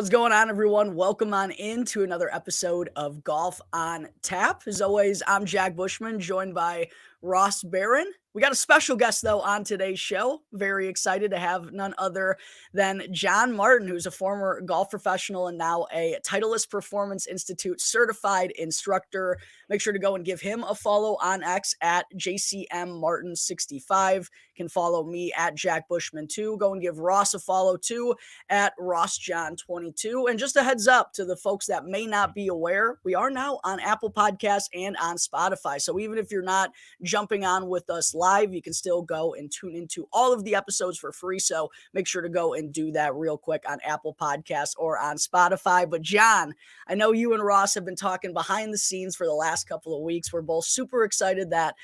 What's going on, everyone? Welcome on into another episode of Golf on Tap. As always, I'm Jack Bushman, joined by Ross Barron. We got a special guest, though, on today's show. Very excited to have none other than John Martin, who's a former golf professional and now a Titleist Performance Institute certified instructor. Make sure to go and give him a follow on X at JCMMartin65. Can follow me at Jack Bushman, too. Go and give Ross a follow, too, at RossJohn22. And just a heads up to the folks that may not be aware, we are now on Apple Podcasts and on Spotify. So even if you're not jumping on with us live, you can still go and tune into all of the episodes for free. So make sure to go and do that real quick on Apple Podcasts or on Spotify. But John, I know you and Ross have been talking behind the scenes for the last couple of weeks. We're both super excited that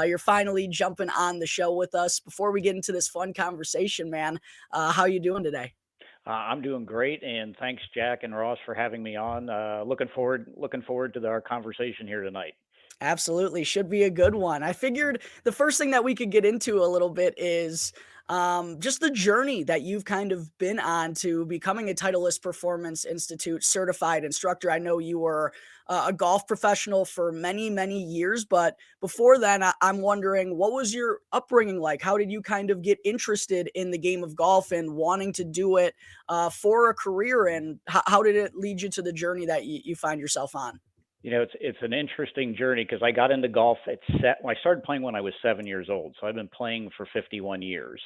you're finally jumping on the show with us. Before we get into this fun conversation, man, how you doing today? I'm doing great, and thanks, Jack and Ross, for having me on. Looking forward to our conversation here tonight. Absolutely. Should be a good one. I figured the first thing that we could get into a little bit is just the journey that you've kind of been on to becoming a Titleist Performance Institute certified instructor. I know you were a golf professional for many, many years, but before then, I'm wondering, what was your upbringing like? How did you kind of get interested in the game of golf and wanting to do it for a career? And how did it lead you to the journey that you find yourself on? It's an interesting journey because I got into golf I started playing when I was 7 years old, so I've been playing for 51 years.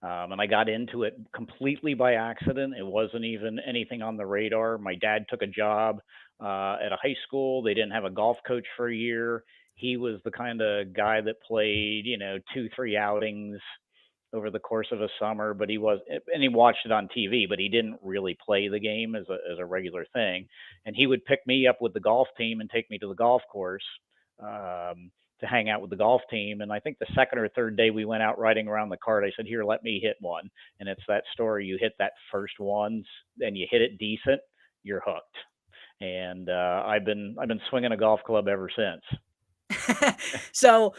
And I got into it completely by accident. It wasn't even anything on the radar. My dad took a job at a high school. They didn't have a golf coach for a year. He was the kind of guy that played, two, three outings over the course of a summer, but he watched it on TV, but he didn't really play the game as a regular thing. And he would pick me up with the golf team and take me to the golf course to hang out with the golf team. And I think the second or third day we went out riding around the cart, I said, "Here, let me hit one." And it's that story: you hit that first one, and you hit it decent, you're hooked. And I've been swinging a golf club ever since. So,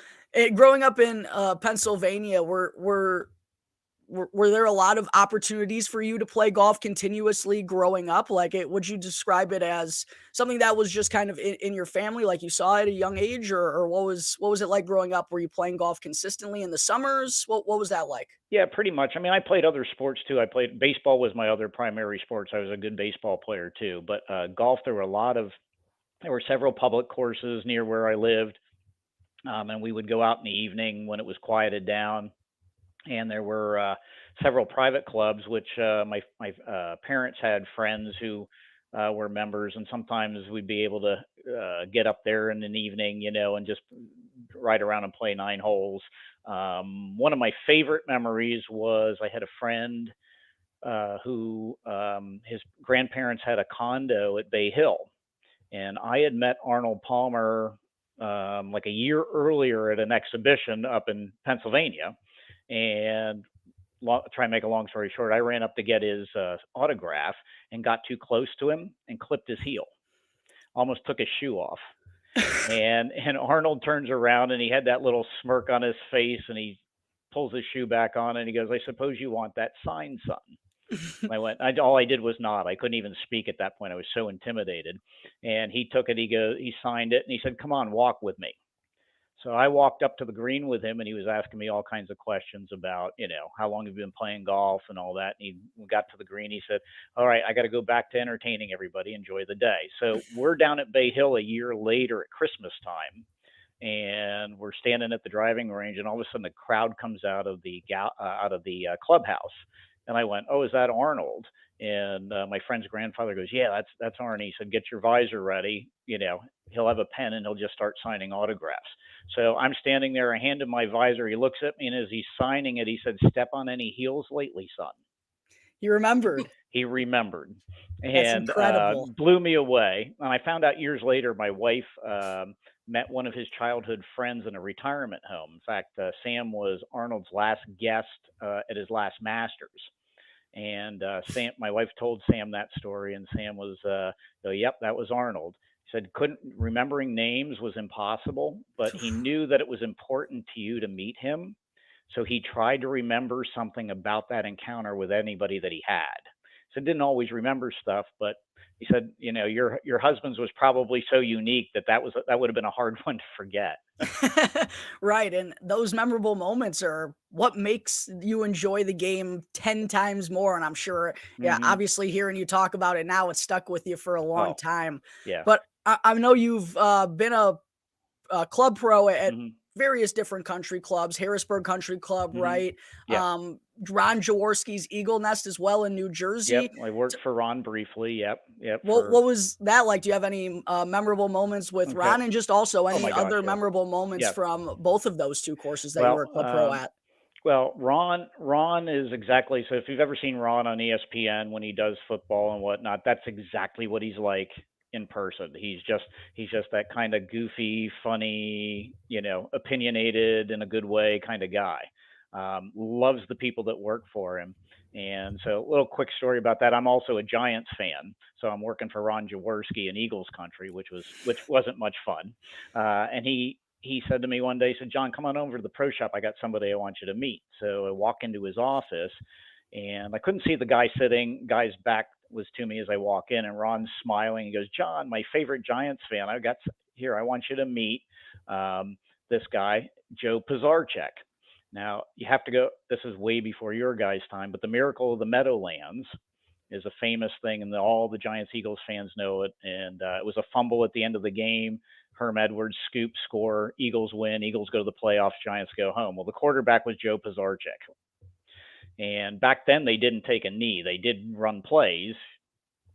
growing up in Pennsylvania, were there a lot of opportunities for you to play golf continuously growing up? Like, would you describe it as something that was just kind of in your family, like you saw at a young age, or what was it like growing up? Were you playing golf consistently in the summers? What was that like? Yeah, pretty much. I mean, I played other sports too. I played baseball was my other primary sports. I was a good baseball player too. But golf, there were several public courses near where I lived, and we would go out in the evening when it was quieted down. And there were several private clubs, which my parents had friends who were members, and sometimes we'd be able to get up there in an evening, and just ride around and play 9 holes. One of my favorite memories was I had a friend who his grandparents had a condo at Bay Hill, and I had met Arnold Palmer like a year earlier at an exhibition up in Pennsylvania, and try and make a long story short, I ran up to get his autograph and got too close to him and clipped his heel, almost took his shoe off. And Arnold turns around and he had that little smirk on his face and he pulls his shoe back on and he goes, "I suppose you want that sign, son." And all I did was nod. I couldn't even speak at that point. I was so intimidated. And he took it, he signed it and he said, "Come on, walk with me." So I walked up to the green with him and he was asking me all kinds of questions about, how long have you been playing golf and all that. And we got to the green. He said, "All right, I got to go back to entertaining everybody. Enjoy the day." So we're down at Bay Hill a year later at Christmas time, and we're standing at the driving range, and all of a sudden the crowd comes out of the clubhouse, and I went, "Oh, is that Arnold?" And my friend's grandfather goes, "Yeah, that's Arnie." He said, "Get your visor ready. He'll have a pen and he'll just start signing autographs." So I'm standing there. I hand him my visor. He looks at me, and as he's signing it, he said, "Step on any heels lately, son." You remembered. He remembered That's and incredible. blew me away. And I found out years later my wife met one of his childhood friends in a retirement home. In fact, Sam was Arnold's last guest at his last Masters. And my wife told Sam that story, and Sam was, "Yep, that was Arnold." He said couldn't remembering names was impossible, but he knew that it was important to you to meet him, so he tried to remember something about that encounter with anybody that he had. So didn't always remember stuff, but he said, your husband's was probably so unique that would have been a hard one to forget. Right, and those memorable moments are what makes you enjoy the game 10 times more, and I'm sure, yeah, Hmm. obviously hearing you talk about it now, it's stuck with you for a long Oh, time. yeah. But I know you've, been a club pro at Hmm. various different country clubs, Harrisburg Country Club, Hmm. right? Yeah. Ron Jaworski's Eagle Nest as well in New Yep. Jersey. I worked for Ron briefly. Yep. Yep. What was that like? Do you have any, memorable moments with Okay. Ron and just also Oh any my gosh. other Yeah. memorable moments Yeah. from both of those 2 courses that you were Well, a club pro at? Ron is exactly, so if you've ever seen Ron on ESPN when he does football and whatnot, that's exactly what he's like in person. He's just that kind of goofy, funny, opinionated in a good way kind of guy. Loves the people that work for him. And so, a little quick story about that. I'm also a Giants fan, so I'm working for Ron Jaworski in Eagles country, which wasn't much fun. And he said to me one day, he said, John, come on over to the pro shop. I got somebody I want you to meet. So I walk into his office and I couldn't see the guy sitting. Guy's back was to me as I walk in, and Ron's smiling. He goes, John, my favorite Giants fan. I want you to meet this guy, Joe Pizarchek. Now, you have to go, this is way before your guys' time, but the Miracle of the Meadowlands is a famous thing, and all the Giants Eagles fans know it. And it was a fumble at the end of the game. Herm Edwards scoop score. Eagles win. Eagles go to the playoffs. Giants go home. Well, the quarterback was Joe Pizarchek, and back then they didn't take a knee. They did run plays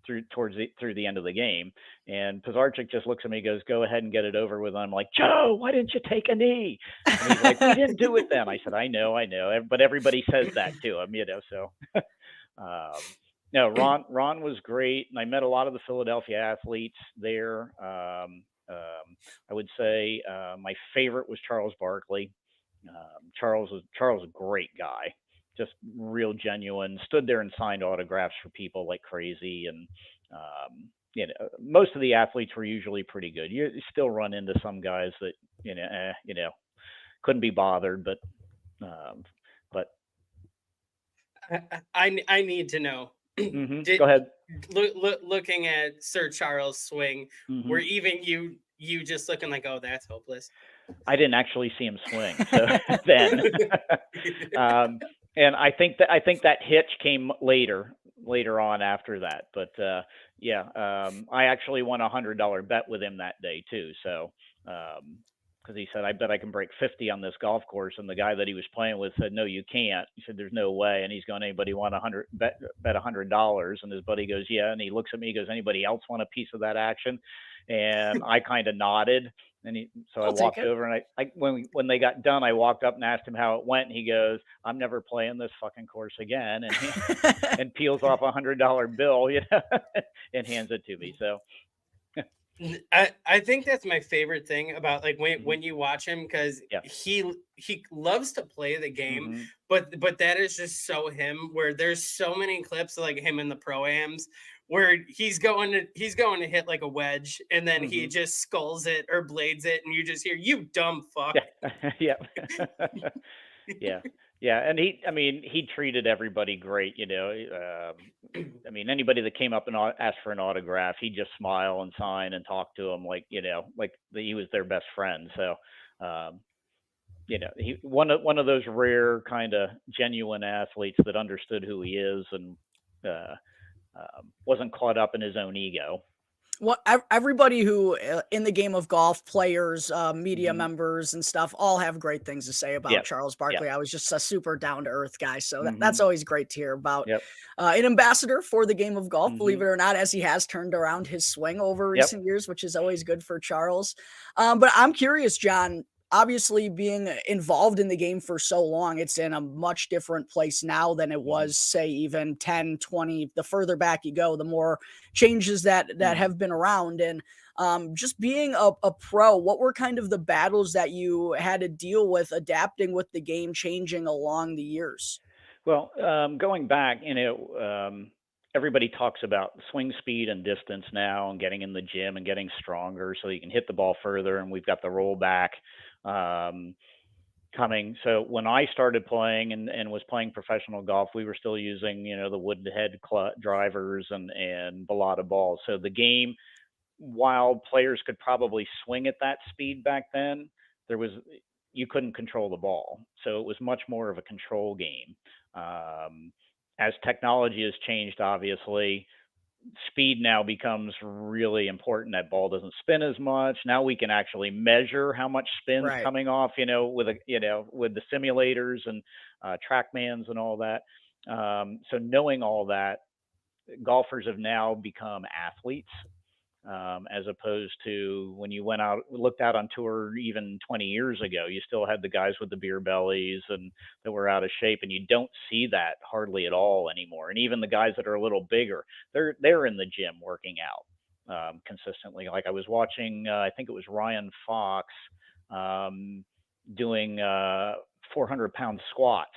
through the end of the game. And Pizarchik just looks at me, and goes, "Go ahead and get it over with." And I'm like, "Joe, why didn't you take a knee?" And he's like, "We didn't do it then." I said, I know, but everybody says that to him, So um, no, Ron was great, and I met a lot of the Philadelphia athletes there. I would say my favorite was Charles Barkley. Charles was a great guy, just real genuine. Stood there and signed autographs for people like crazy, and most of the athletes were usually pretty good. You still run into some guys that couldn't be bothered, um, but I need to know. go Did ahead. looking at Sir Charles swing, were Hmm. even you just looking like, oh, that's hopeless? I didn't actually see him swing, so then, um, and I think that hitch came later on after that. But yeah, I actually won $100 bet with him that day too. So because he said, "I bet I can break 50 on this golf course," and the guy that he was playing with said, "No, you can't." He said, "There's no way." And he's going, "Anybody want 100 bet $100?" And his buddy goes, "Yeah." And he looks at me, he goes, "Anybody else want a piece of that action?" And I kind of nodded. So I I'll take walked it. over, and when they got done, I walked up and asked him how it went. And he goes, "I'm never playing this fucking course again," and and peels off $100 bill, and hands it to me. So, I think that's my favorite thing about, like, mhm, when you watch him, because yeah, he loves to play the game, hmm, but that is just so him. Where there's so many clips of, like, him in the pro-ams where he's going to hit like a wedge, and then he hmm, just skulls it or blades it, and you just hear, "You dumb fuck." yeah, yeah, yeah, yeah. And I mean, he treated everybody great. I mean, anybody that came up and asked for an autograph, he'd just smile and sign and talk to them like he was their best friend. So, um, he one of those rare kind of genuine athletes that understood who he is, and uh, wasn't caught up in his own ego. What everybody who in the game of golf, players, media Hmm. members, and stuff, all have great things to say about Yep. Charles Yep. Barkley. I was just a super down to earth guy, so that's Hmm. always great to hear about. Yep. An ambassador for the game of golf, believe Hmm. it or not, as he has turned around his swing over Yep. recent years, which is always good for Charles. But I'm curious, John. Obviously, being involved in the game for so long, it's in a much different place now than it Hmm. was, say, even 10, 20. The further back you go, the more changes that Hmm. have been around. And just being a pro, what were kind of the battles that you had to deal with adapting with the game changing along the years? Well, going back, everybody talks about swing speed and distance now, and getting in the gym and getting stronger so you can hit the ball further. And we've got the rollback. Um, coming. So when I started playing and was playing professional golf, we were still using, the wood head drivers and balata balls. So the game, while players could probably swing at that speed back then, there was you couldn't control the ball. So it was much more of a control game. Um, as technology has changed, obviously, speed now becomes really important. That ball doesn't spin as much. Now we can actually measure how much spins Right. coming off, with the simulators and trackmans and all that. So knowing all that, golfers have now become athletes, as opposed to when you went out, looked out on tour even 20 years ago. You still had the guys with the beer bellies and that were out of shape, and you don't see that hardly at all anymore. And even the guys that are a little bigger, they're in the gym working out consistently. Like I was watching, I think it was Ryan Fox um, doing 400-pound squats,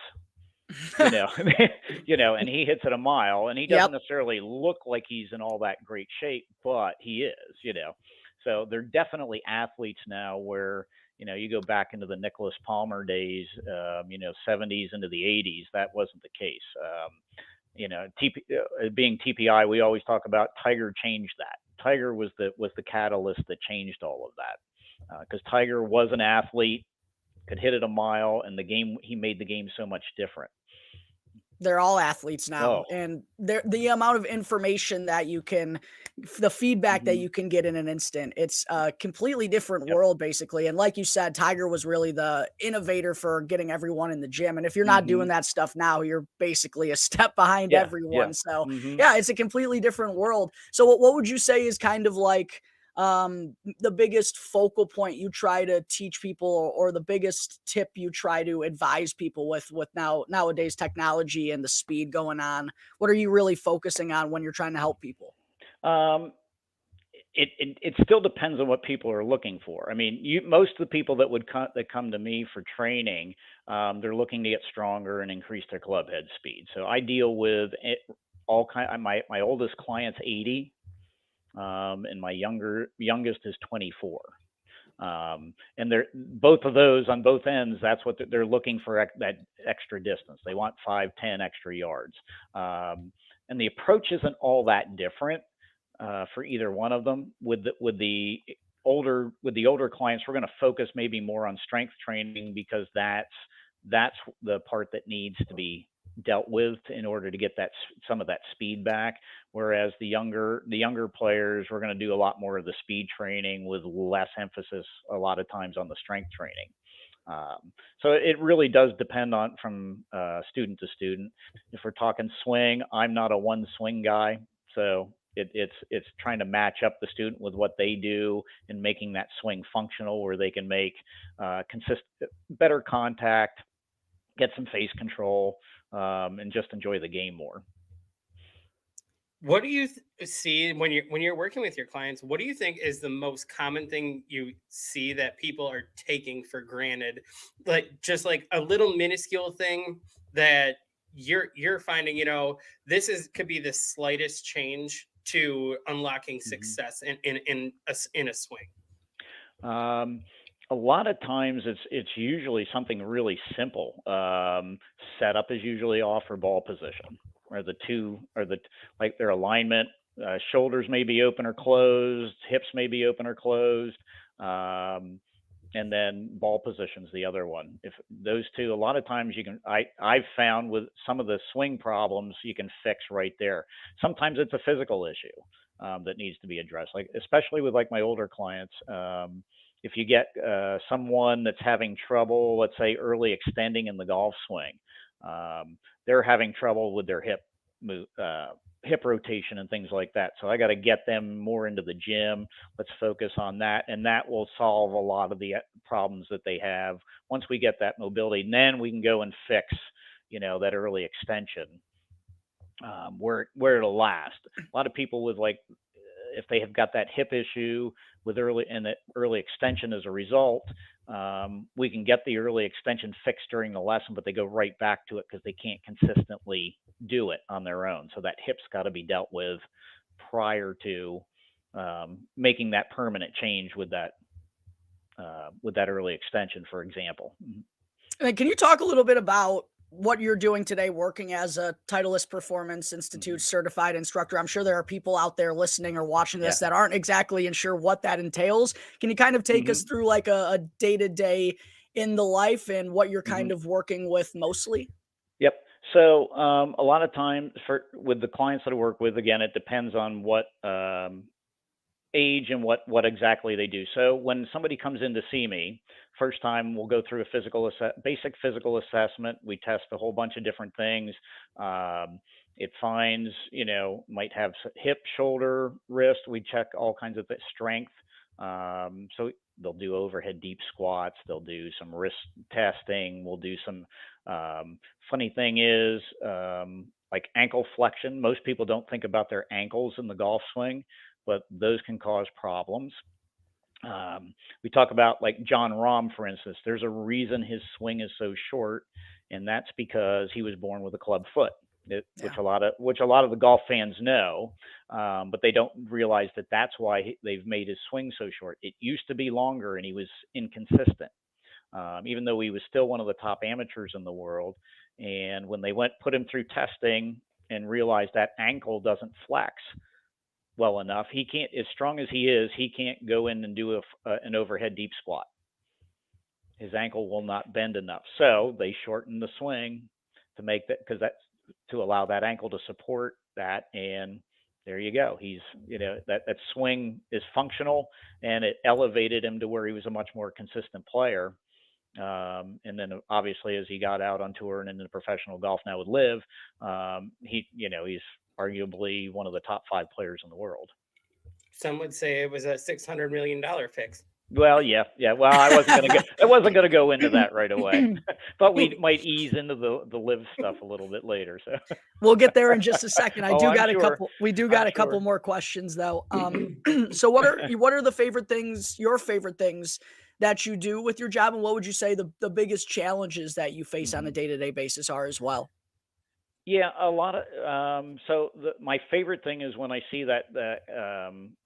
you know, and he hits it a mile, and he doesn't Yep. necessarily look like he's in all that great shape, but he is. So they're definitely athletes now where, you go back into the Nicholas Palmer days, 70s into the 80s, that wasn't the case. Being TPI, we always talk about Tiger changed that. Tiger was the catalyst that changed all of that. Because Tiger was an athlete, could hit it a mile, and he made the game so much different. They're all athletes now, Oh, and the amount of information that you can the feedback that hmm you can get in an instant, it's a completely different yep. world, basically. And like you said, Tiger was really the innovator for getting everyone in the gym, and if you're not doing hmm that stuff now, you're basically a step behind Yeah, yeah. everyone. So, hmm yeah, it's a completely different world. So what would you say is kind of like the biggest focal point you try to teach people, or the biggest tip you try to advise people with nowadays technology and the speed going on? What are you really focusing on when you're trying to help people? Um, it still depends on what people are looking for. I mean, most of the people that come to me for training, they're looking to get stronger and increase their club head speed. So I deal with all kind. My oldest client's 80, and my youngest is 24. And they're both of those on both ends. That's what they're looking for, that extra distance. They want 5, 10 extra yards. And the approach isn't all that different for either one of them. With the older clients, we're going to focus maybe more on strength training because that's the part that needs to be dealt with in order to get some of that speed back. Whereas the younger players, we're going to do a lot more of the speed training with less emphasis a lot of times on the strength training. So it really does depend on from student to student. If we're talking swing, I'm not a one swing guy, so it's trying to match up the student with what they do and making that swing functional where they can make consistent, better contact, get some face control, and just enjoy the game more. What do you see when you're working with your clients? What do you think is the most common thing you see that people are taking for granted? Like just like a little minuscule thing that you're finding, this is could be the slightest change to unlocking Mhm. success in a swing. Um, a lot of times it's usually something really simple. Setup is usually off, or ball position, or the two, or like their alignment. Shoulders may be open or closed, hips may be open or closed, um, and then ball position's the other one. If those two, a lot of times I've found with some of the swing problems you can fix right there. Sometimes it's a physical issue that needs to be addressed, like especially with like my older clients. If you get someone that's having trouble, let's say early extending in the golf swing, they're having trouble with their move, hip rotation and things like that. So I got to get them more into the gym. Let's focus on that, and that will solve a lot of the problems that they have. Once we get that mobility, and then we can go and fix, that early extension, where it'll last. A lot of people with like if they have got that hip issue with early extension as a result, we can get the early extension fixed during the lesson, but they go right back to it because they can't consistently do it on their own. So that hip's got to be dealt with prior to making that permanent change with that early extension, for example. And can you talk a little bit about what you're doing today working as a Titleist Performance Institute Hmm. certified instructor? I'm sure there are people out there listening or watching Yeah. this that aren't exactly sure what that entails. Can you kind of take us Hmm. through like a day-to-day in the life and what you're Hmm. kind of working with mostly? Yep. So a lot of times for with the clients that I work with, again, it depends on what age and what exactly they do. So when somebody comes in to see me, first time we'll go through a basic physical assessment. We test a whole bunch of different things. It finds, might have hip, shoulder, wrist. We check all kinds of strength. So they'll do overhead deep squats. They'll do some wrist testing. We'll do some. Funny thing is, like ankle flexion. Most people don't think about their ankles in the golf swing, but those can cause problems. Um, we talk about like John Rahm, for instance. There's a reason his swing is so short, and that's because he was born with a club foot. Yeah. Which a lot of the golf fans know, but they don't realize that that's why they've made his swing so short. It used to be longer, and he was inconsistent, even though he was still one of the top amateurs in the world. And when they put him through testing and realized that ankle doesn't flex well enough. He can't, as strong as he is, he can't go in and do an overhead deep squat. His ankle will not bend enough. So they shorten the swing to make that, because that's to allow that ankle to support that. And there you go. He's, that swing is functional, and it elevated him to where he was a much more consistent player. And then obviously as he got out on tour and into professional golf now with Live, he's arguably one of the top 5 players in the world. Some would say it was a $600 million fix. Well, yeah, yeah. Well, I wasn't gonna go into that right away, but we might ease into the Live stuff a little bit later. So, We'll get there in just a second. oh, I'm sure, We do I'm got a couple sure. more questions though. So what are the favorite things, your favorite things that you do with your job, and what would you say the biggest challenges that you face on a Hmm. day-to-day basis are as well? Yeah, a lot of so my favorite thing is when I see that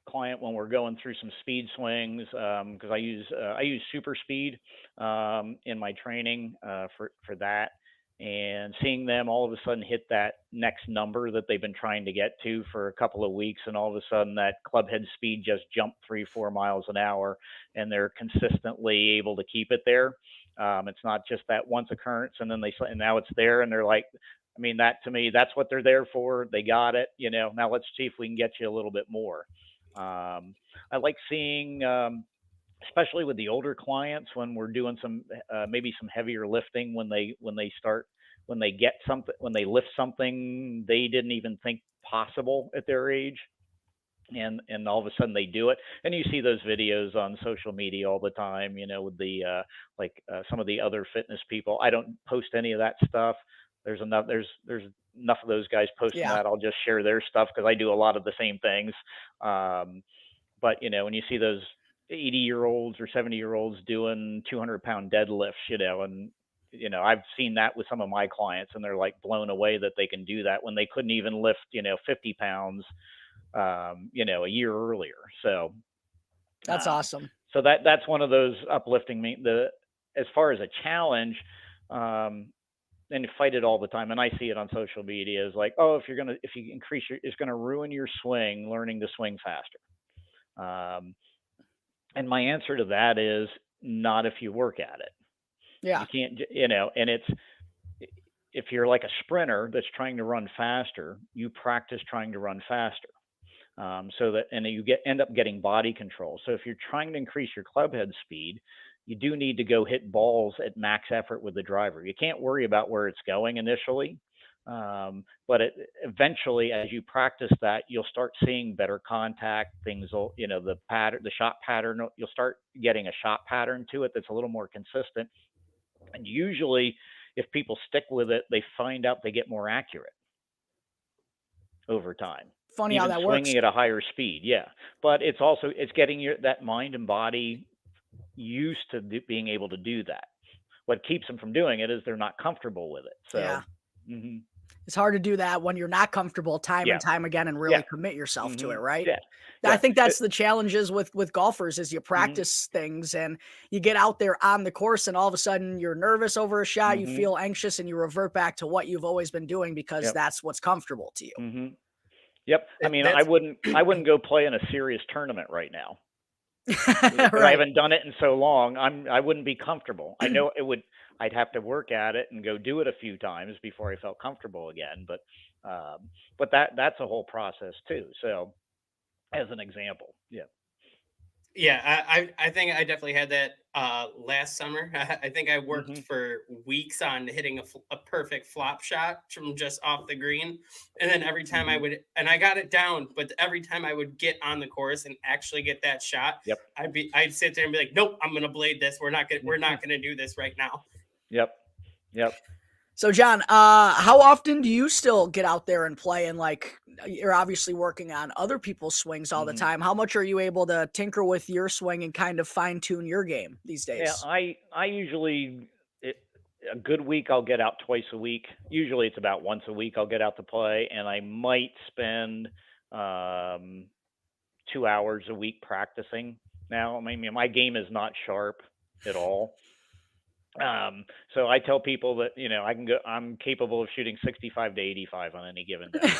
client when we're going through some speed swings, because I use super speed in my training for that, and seeing them all of a sudden hit that next number that they've been trying to get to for a couple of weeks, and all of a sudden that club head speed just jumped 3-4 miles an hour, and they're consistently able to keep it there. It's not just that once occurrence and then and now it's there, and they're like, I mean, that to me, that's what they're there for. They got it. Now let's see if we can get you a little bit more. I like seeing, especially with the older clients, when we're doing some maybe some heavier lifting, when they get something, when they lift something they didn't even think possible at their age, and all of a sudden they do it, and you see those videos on social media all the time, with the some of the other fitness people. I don't post any of that stuff. There's enough of those guys posting Yeah. that. I'll just share their stuff because I do a lot of the same things. But when you see those 80-year-olds or 70-year-olds doing 200-pound deadlifts, and I've seen that with some of my clients, and they're like blown away that they can do that when they couldn't even lift 50 pounds a year earlier. That's Um, awesome. so that's one of those uplifting me. As far as a challenge, um, and you fight it all the time, and I see it on social media is like, oh, if you increase it's gonna ruin your swing, learning to swing faster. Um, and my answer to that is not if you work at it. Yeah. You can't, and it's if you're like a sprinter that's trying to run faster, you practice trying to run faster. So that and you end up getting body control. So if you're trying to increase your club head speed, you do need to go hit balls at max effort with the driver. You can't worry about where it's going initially, but eventually, as you practice that, you'll start seeing better contact. Things will, the pattern, the shot pattern. You'll start getting a shot pattern to it that's a little more consistent. And usually, if people stick with it, they find out they get more accurate over time, Funny how even that works. swinging at a higher speed. Yeah, but it's getting that mind and body used to being able to do that. What keeps them from doing it is they're not comfortable with it. Yeah. So, mhm. It's hard to do that when you're not comfortable time and Yeah. time again and Yeah. really commit yourself to it, Mhm. right? Yeah. I Yeah. think that's the challenges with golfers is you Mhm. practice things and you get out there on the course and all of a sudden you're nervous over a shot, you Mhm. feel anxious and you revert back to what you've always been doing because Yep. that's what's comfortable to you. Mhm. Yep. I mean, I That's wouldn't I wouldn't go play in a serious tournament right now because I Right. haven't done it in so long. I wouldn't be comfortable. I know it would. I'd have to work at it and go do it a few times before I felt comfortable again. But that's a whole process too. So as an example, yeah. Yeah, I think I definitely had that last summer. I think I worked Mhm. for weeks on hitting a perfect flop shot from just off the green, and then every time I Mhm. would, and I got it down, but every time I would get on the course and actually get that shot, Yep. I'd sit there and be like, nope, I'm gonna blade this. We're Mhm. not gonna do this right now. Yep. Yep. So John, how often do you still get out there and play and like you're obviously working on other people's swings all the Mhm. time. How much are you able to tinker with your swing and kind of fine tune your game these Yeah, days? I usually it, a good week I'll get out twice a week. Usually it's about once a week I'll get out to play, and I might spend um, 2 hours a week practicing. Now, I mean, my game is not sharp at all. So I tell people that I'm capable of shooting 65 to 85 on any given day.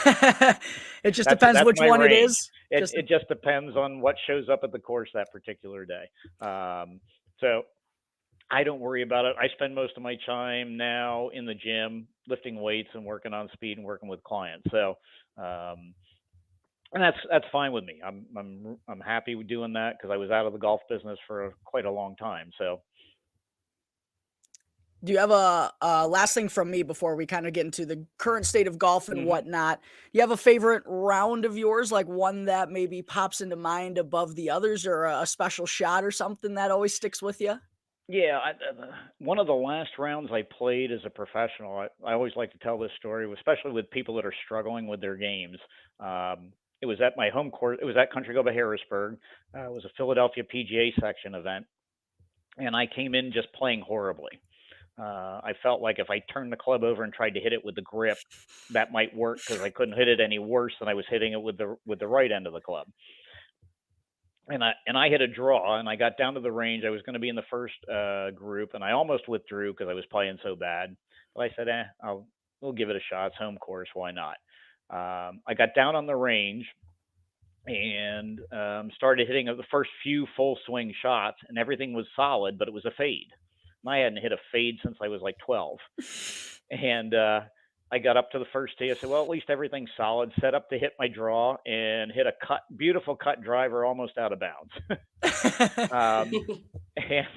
It just That's depends that's which my one it range. is. It Just it just depends on what shows up at the course that particular day. So I don't worry about it. I spend most of my time now in the gym lifting weights and working on speed and working with clients. So, um, and that's fine with me. I'm happy with doing that because I was out of the golf business for quite a long time. So, do you have a last thing from me before we kind of get into the current state of golf and hmm whatnot? Do you have a favorite round of yours, like one that maybe pops into mind above the others, or a special shot or something that always sticks with you? yeah, one of the last rounds I played as a professional, I always like to tell this story, especially with people that are struggling with their games. It was at my home course. It was at Country Club of Harrisburg. It was a Philadelphia PGA section event, and I came in just playing horribly. I felt like if I turned the club over and tried to hit it with the grip, that might work because I couldn't hit it any worse than I was hitting it with the right end of the club. And I hit a draw, and I got down to the range. I was going to be in the first group, and I almost withdrew because I was playing so bad. But I said, we'll give it a shot. It's home course, why not? I got down on the range and started hitting the first few full swing shots, and everything was solid, but it was a fade. And I hadn't hit a fade since I was like 12. And I got up to the first tee. I said, well, at least everything's solid. Set up to hit my draw and hit a beautiful cut driver almost out of bounds. um, and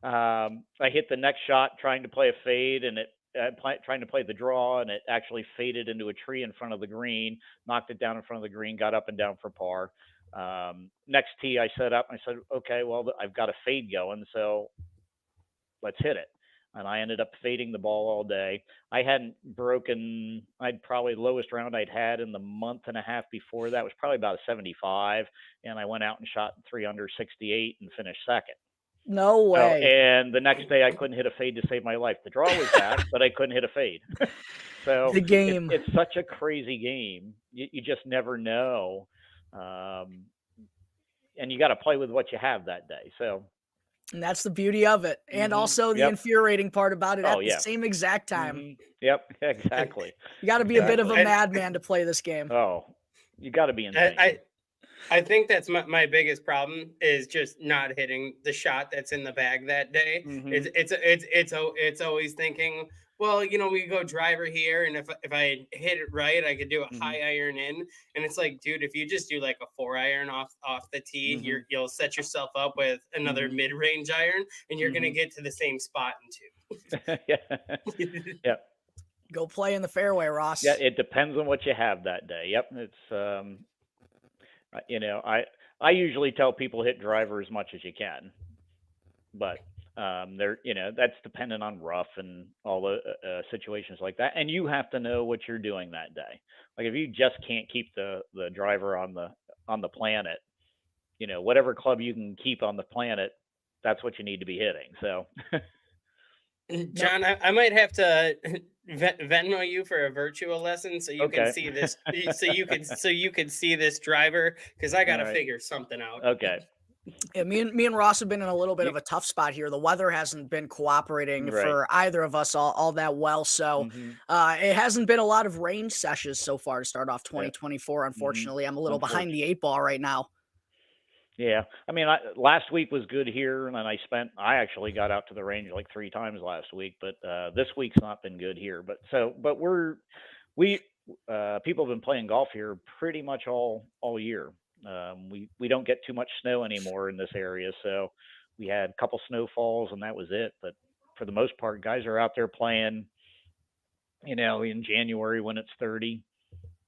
I hit the next shot trying to play a fade, and trying to play the draw, and it actually faded into a tree in front of the green, knocked it down in front of the green, got up and down for par. Next tee, I set up. I said, okay, well, I've got a fade going, so let's hit it. And I ended up fading the ball all day. I hadn't broken, I'd probably lowest round I'd had in the month and a half before that was probably about a 75. And I went out and shot 3 under 68 and finished second. No So, way. and the next day I couldn't hit a fade to save my life. The draw was back, but I couldn't hit a fade. So The game. it's such a crazy game. You just never know. Um, and you got to play with what you have that day. So, And that's the beauty of it. And also the yep. infuriating part about it Oh, at the yeah. same exact time. Yep, exactly, You got to be a bit of a exactly. I, madman to play this game. Oh, you gotta be I insane. I I think that's my biggest problem is just not hitting the shot that's in the bag that day. It's Mhm, it's it's always thinking, well, we go driver here, and if I hit it right, I could do a mhm, high iron in, and it's like, dude, if you just do like a 4 iron off the tee, mhm, you'll set yourself up with another mhm, mid range iron, and you're gonna mhm. get to the same spot in Yeah, two. yeah, Go play in the fairway, yeah, Ross. it depends on what you have that day. Yep, I usually tell people hit driver as much as you can, but, that's dependent on rough and all the, situations like that, and you have to know what you're doing that day. Like, if you just can't keep the driver on the planet, whatever club you can keep on the planet, that's what you need to be hitting. So, No, John, I might have to Venmo you for a virtual lesson so you can Okay. see this, so you could see this driver, because I got All to right. figure something out. Okay. yeah, me and Ross have been in a little bit You, of a tough spot here. The weather hasn't been cooperating right. for either of us all that well. So Hmm. it hasn't been a lot of rain sessions so far to start off Yeah. 2024. Hmm. Unfortunately, I'm a little behind Unfortunately. the eight ball right now. Yeah. I mean, last week was good here, and then I actually got out to the range like 3 times last week, but this week's not been good here. But we people have been playing golf here pretty much all year. We don't get too much snow anymore in this area, so we had a couple snowfalls and that was it. But for the most part, guys are out there playing. In January when it's 30,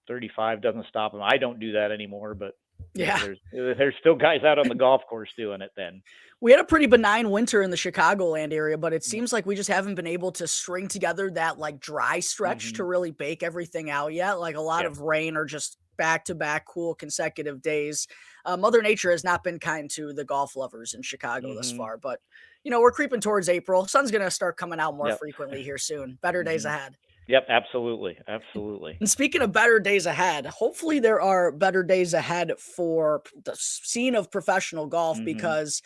35 doesn't stop them. I don't do that anymore, but Yeah. there's still guys out on the golf course doing it then. We had a pretty benign winter in the Chicagoland area, but it Mm. seems like we just haven't been able to string together that like dry stretch to Mhm. really bake everything out yet. Like a lot Yep. of rain or just back to back cool consecutive days. Mother Nature has not been kind to the golf lovers in Chicago thus Mhm. far, but we're creeping towards April. Sun's going to start coming out more Yep. frequently here soon. Better days Mhm. ahead. Yep, absolutely. Absolutely. And speaking of better days ahead, hopefully there are better days ahead for the scene of professional golf Mhm. because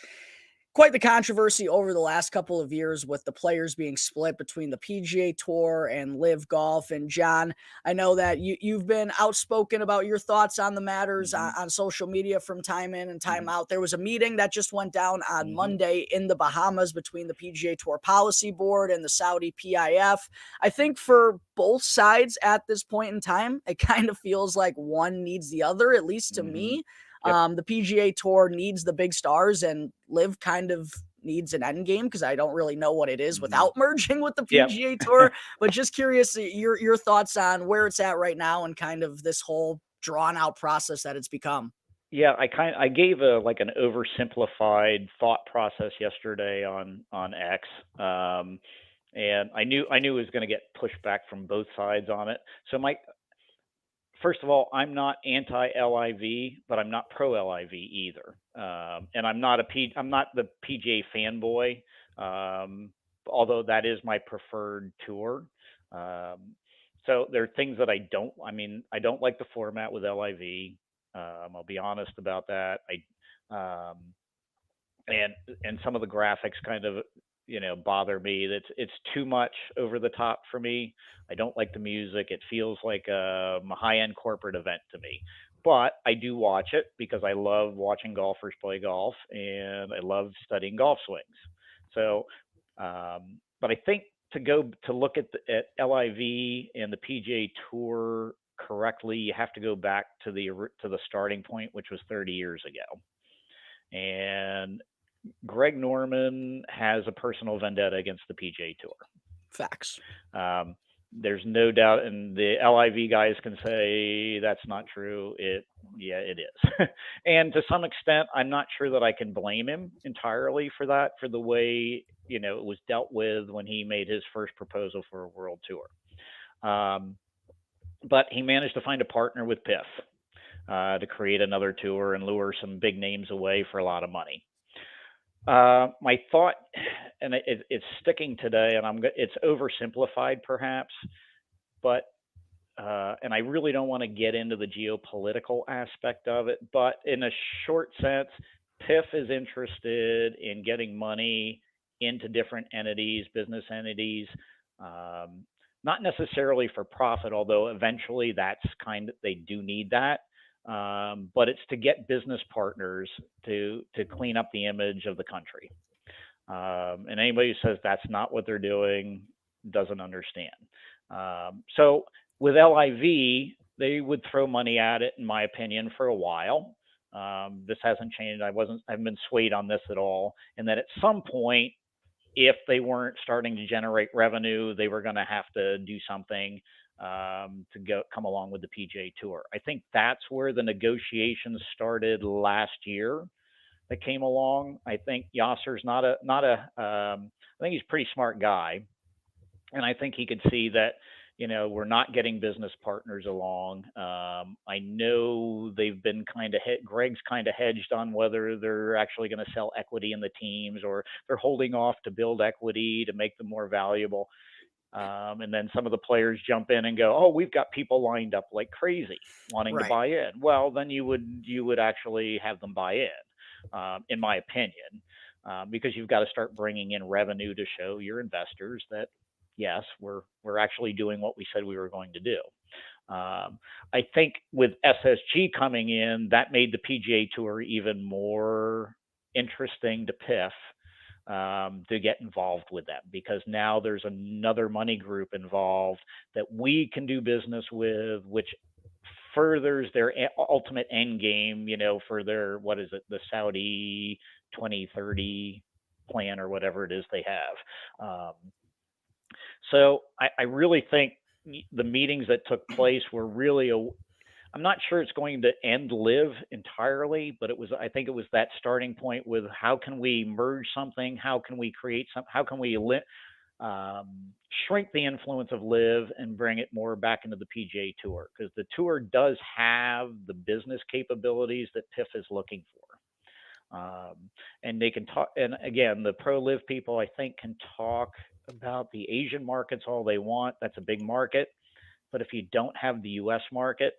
quite the controversy over the last couple of years with the players being split between the PGA Tour and Live Golf. And John, I know that you've been outspoken about your thoughts on the matters Mhm. on social media from time in and time Mhm. out. There was a meeting that just went down on Mhm. Monday in the Bahamas between the PGA Tour Policy Board and the Saudi PIF. I think for both sides at this point in time, it kind of feels like one needs the other, at least to Mhm. me. Yep. The PGA Tour needs the big stars, and Live kind of needs an end game because I don't really know what it is Mhm. without merging with the Yep. PGA Tour. But just curious your thoughts on where it's at right now and kind of this whole drawn out process that it's become. Yeah, I gave a like an oversimplified thought process yesterday on X. And I knew it was going to get pushback from both sides on it. So my first of all, I'm not anti LIV, but I'm not pro LIV either. And I'm not the PGA fanboy, um, although that is my preferred tour. Um, so there are things that I don't. I mean, I don't like the format with LIV. I'll be honest about that. And some of the graphics kind of bother me. It's too much over the top for me. I don't like the music. It feels like a high end corporate event to me. But I do watch it because I love watching golfers play golf and I love studying golf swings. So, but I think to go to look at LIV and the PGA Tour correctly, you have to go back to the starting point, which was 30 years ago. And Greg Norman has a personal vendetta against the PGA Tour. Facts. Um, there's no doubt, and the LIV guys can say that's not true. Yeah, it is. And to some extent, I'm not sure that I can blame him entirely for that, for the way it was dealt with when he made his first proposal for a world tour. But he managed to find a partner with PIF to create another tour and lure some big names away for a lot of money. My thought, and it's sticking today, and it's oversimplified perhaps, but and I really don't want to get into the geopolitical aspect of it, but in a short sense, PIF is interested in getting money into different entities, business entities, um, not necessarily for profit, although eventually they do need that. But it's to get business partners to clean up the image of the country. And anybody who says that's not what they're doing doesn't understand. So with LIV, they would throw money at it, in my opinion, for a while. This hasn't changed. I haven't been swayed on this at all. And that at some point, if they weren't starting to generate revenue, they were going to have to do something to come along with the PGA Tour. I think that's where the negotiations started last year that came along. I think Yasser's not a I think he's a pretty smart guy, and I think he could see that we're not getting business partners along. I know they've been kind of Greg's kind of hedged on whether they're actually going to sell equity in the teams, or they're holding off to build equity to make them more valuable. And then some of the players jump in and go, "Oh, we've got people lined up like crazy wanting to Right. buy in." Well, then you would actually have them buy in my opinion, because you've got to start bringing in revenue to show your investors that yes, we're actually doing what we said we were going to do. I think with SSG coming in, that made the PGA Tour even more interesting to PIF, to get involved with them, because now there's another money group involved that we can do business with, which furthers their ultimate end game, for their, what is it, the Saudi 2030 plan or whatever it is they have. So I really think the meetings that took place were really I'm not sure it's going to end live entirely, but I think it was that starting point with how can we merge something? How can we create how can we shrink the influence of live and bring it more back into the PGA Tour? Because the tour does have the business capabilities that PIF is looking for. And they can talk, and again, the pro live people, I think, can talk about the Asian markets all they want. That's a big market. But if you don't have the US market,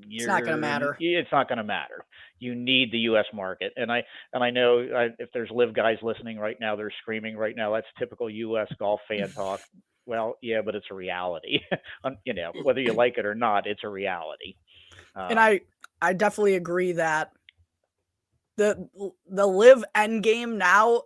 It's not going to matter. It's not going to matter. You need the U.S. market, and I know if there's live guys listening right now, they're screaming right now. That's typical U.S. golf fan talk. Well, yeah, but it's a reality. Whether you like it or not, it's a reality. And I definitely agree that the live end game now,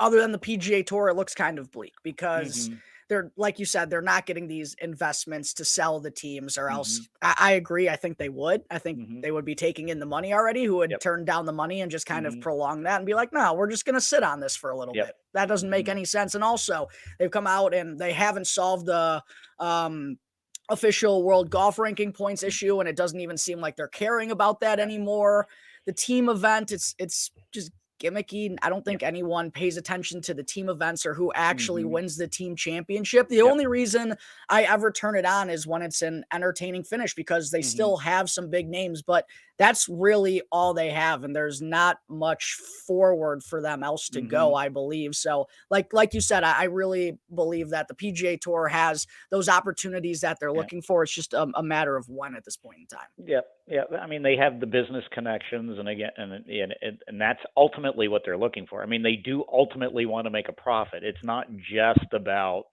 other than the PGA Tour, it looks kind of bleak because they're, like you said, they're not getting these investments to sell the teams, or else I agree. I think they would. I think they would be taking in the money already, who would turn down the money and just kind of prolong that and be like, no, we're just going to sit on this for a little bit. That doesn't make any sense. And also, they've come out and they haven't solved the official world golf ranking points issue, and it doesn't even seem like they're caring about that anymore. The team event, it's just gimmicky. I don't think anyone pays attention to the team events or who actually wins the team championship. The only reason I ever turn it on is when it's an entertaining finish, because they still have some big names, but that's really all they have. And there's not much forward for them else to go, I believe. So like you said, I really believe that the PGA Tour has those opportunities that they're looking for. It's just a matter of when at this point in time. Yeah. I mean, they have the business connections, and again, and that's ultimately what they're looking for. I mean, they do ultimately want to make a profit. It's not just about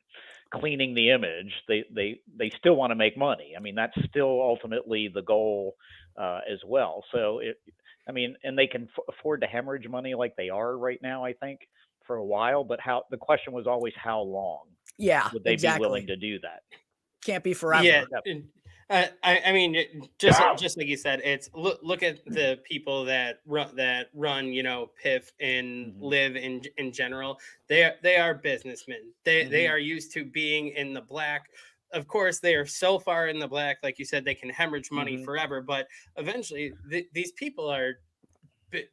cleaning the image. They still want to make money. I mean, that's still ultimately the goal as well. So and they can afford to hemorrhage money like they are right now, I think, for a while. But the question was always how long? Yeah, would they be willing to do that? Can't be forever. Yeah. I mean, just like you said, it's look at the people that run PIF and live in general. They are businessmen. They are used to being in the black. Of course, they are so far in the black, like you said, they can hemorrhage money forever. But eventually, these people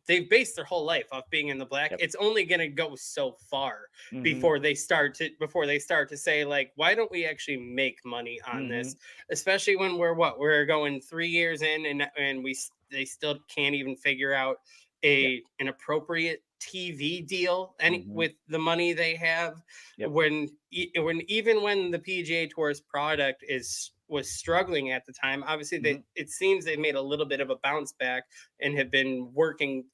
they've based their whole life off being in the black. It's only going to go so far before they start to say, like, why don't we actually make money on this? Especially when we're going 3 years in, and they still can't even figure out an appropriate TV deal with the money they have. When the PGA Tour's product was struggling at the time, obviously it seems they made a little bit of a bounce back and have been working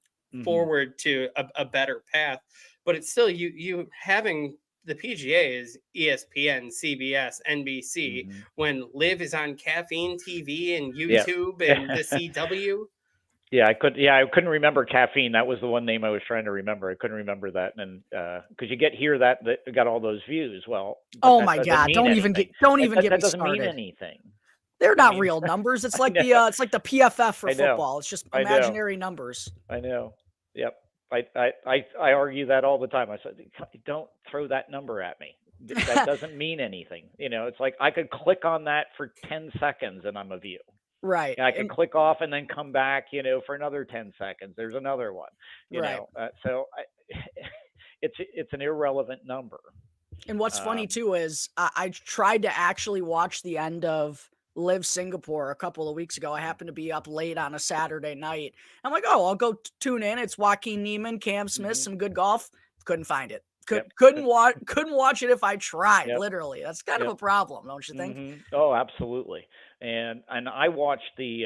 forward to a better path. But it's still you having the PGA is ESPN, CBS, NBC, when Live is on Caffeine TV and YouTube and the CW. Yeah, I couldn't remember Caffeine. That was the one name I was trying to remember. I couldn't remember that, and because you hear that got all those views. Well, oh my God! Don't even get me started. That doesn't mean anything. They're not real numbers. It's like the PFF for football. It's just imaginary numbers. I know. Yep. I argue that all the time. I said, don't throw that number at me. That doesn't mean anything. It's like I could click on that for 10 seconds and I'm a view. Right. And I can click off and then come back, for another 10 seconds. There's another one, right. So it's an irrelevant number. And what's funny Um, too is I tried to actually watch the end of Live Singapore a couple of weeks ago. I happened to be up late on a Saturday night. I'm like, oh, I'll go tune in. It's Joaquin Neiman, Cam Smith, mhm. some good golf. Couldn't find it. Yep. Couldn't watch it if I tried. Yep. Literally, that's kind of Yep. a problem, don't you think? Oh, absolutely. And I watched the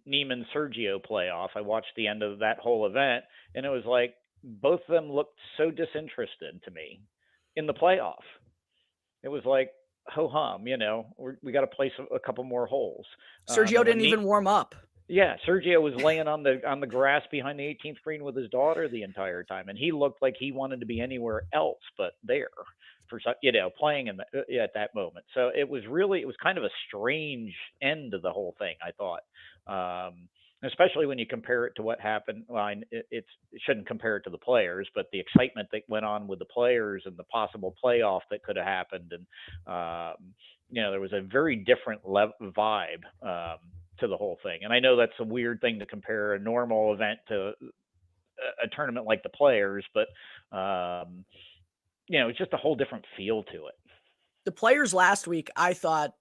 Neiman Sergio playoff. I watched the end of that whole event, and it was like both of them looked so disinterested to me in the playoff. It was like ho hum, we got to play a couple more holes. Sergio And didn't even warm up. yeah, Sergio was laying on the grass behind the 18th green with his daughter the entire time, and he looked like he wanted to be anywhere else but there for playing at that moment. So it was kind of a strange end to the whole thing. I thought, especially when you compare it to what happened. Well, it shouldn't compare it to the players, but the excitement that went on with the players and the possible playoff that could have happened, and there was a very different vibe. To the whole thing. And I know that's a weird thing to compare a normal event to a tournament like the players, but it's just a whole different feel to it. The players last week, I thought,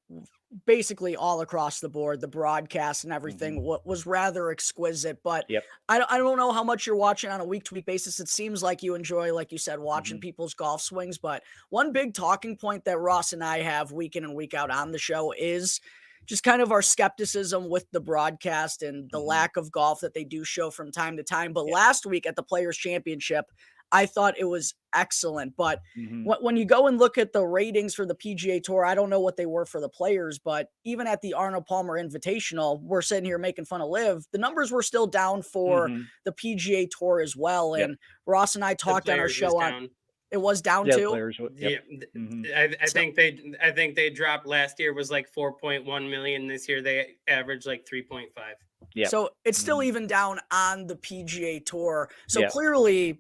basically all across the board, the broadcast and Hmm. everything was rather exquisite. But Yep. I don't know how much you're watching on a week to week basis. It seems like you enjoy, like you said, watching Hmm. people's golf swings. But one big talking point that Ross and I have week in and week out on the show is just kind of our skepticism with the broadcast and the Hmm. lack of golf that they do show from time to time. But Yeah. last week at the Players Championship, I thought it was excellent. But Hmm. when you go and look at the ratings for the PGA Tour, I don't know what they were for the players, but even at the Arnold Palmer Invitational, we're sitting here making fun of Liv. The numbers were still down for Hmm. the PGA Tour as well. Yep. And Ross and I The talked on our players was show on down. it was down Yeah. The too. players. Yep. Yeah, Hmm. I So think they dropped last year was like 4.1 million. This year they averaged like 3.5. Yep. so it's still Hmm. even down on the PGA Tour. So Yep. clearly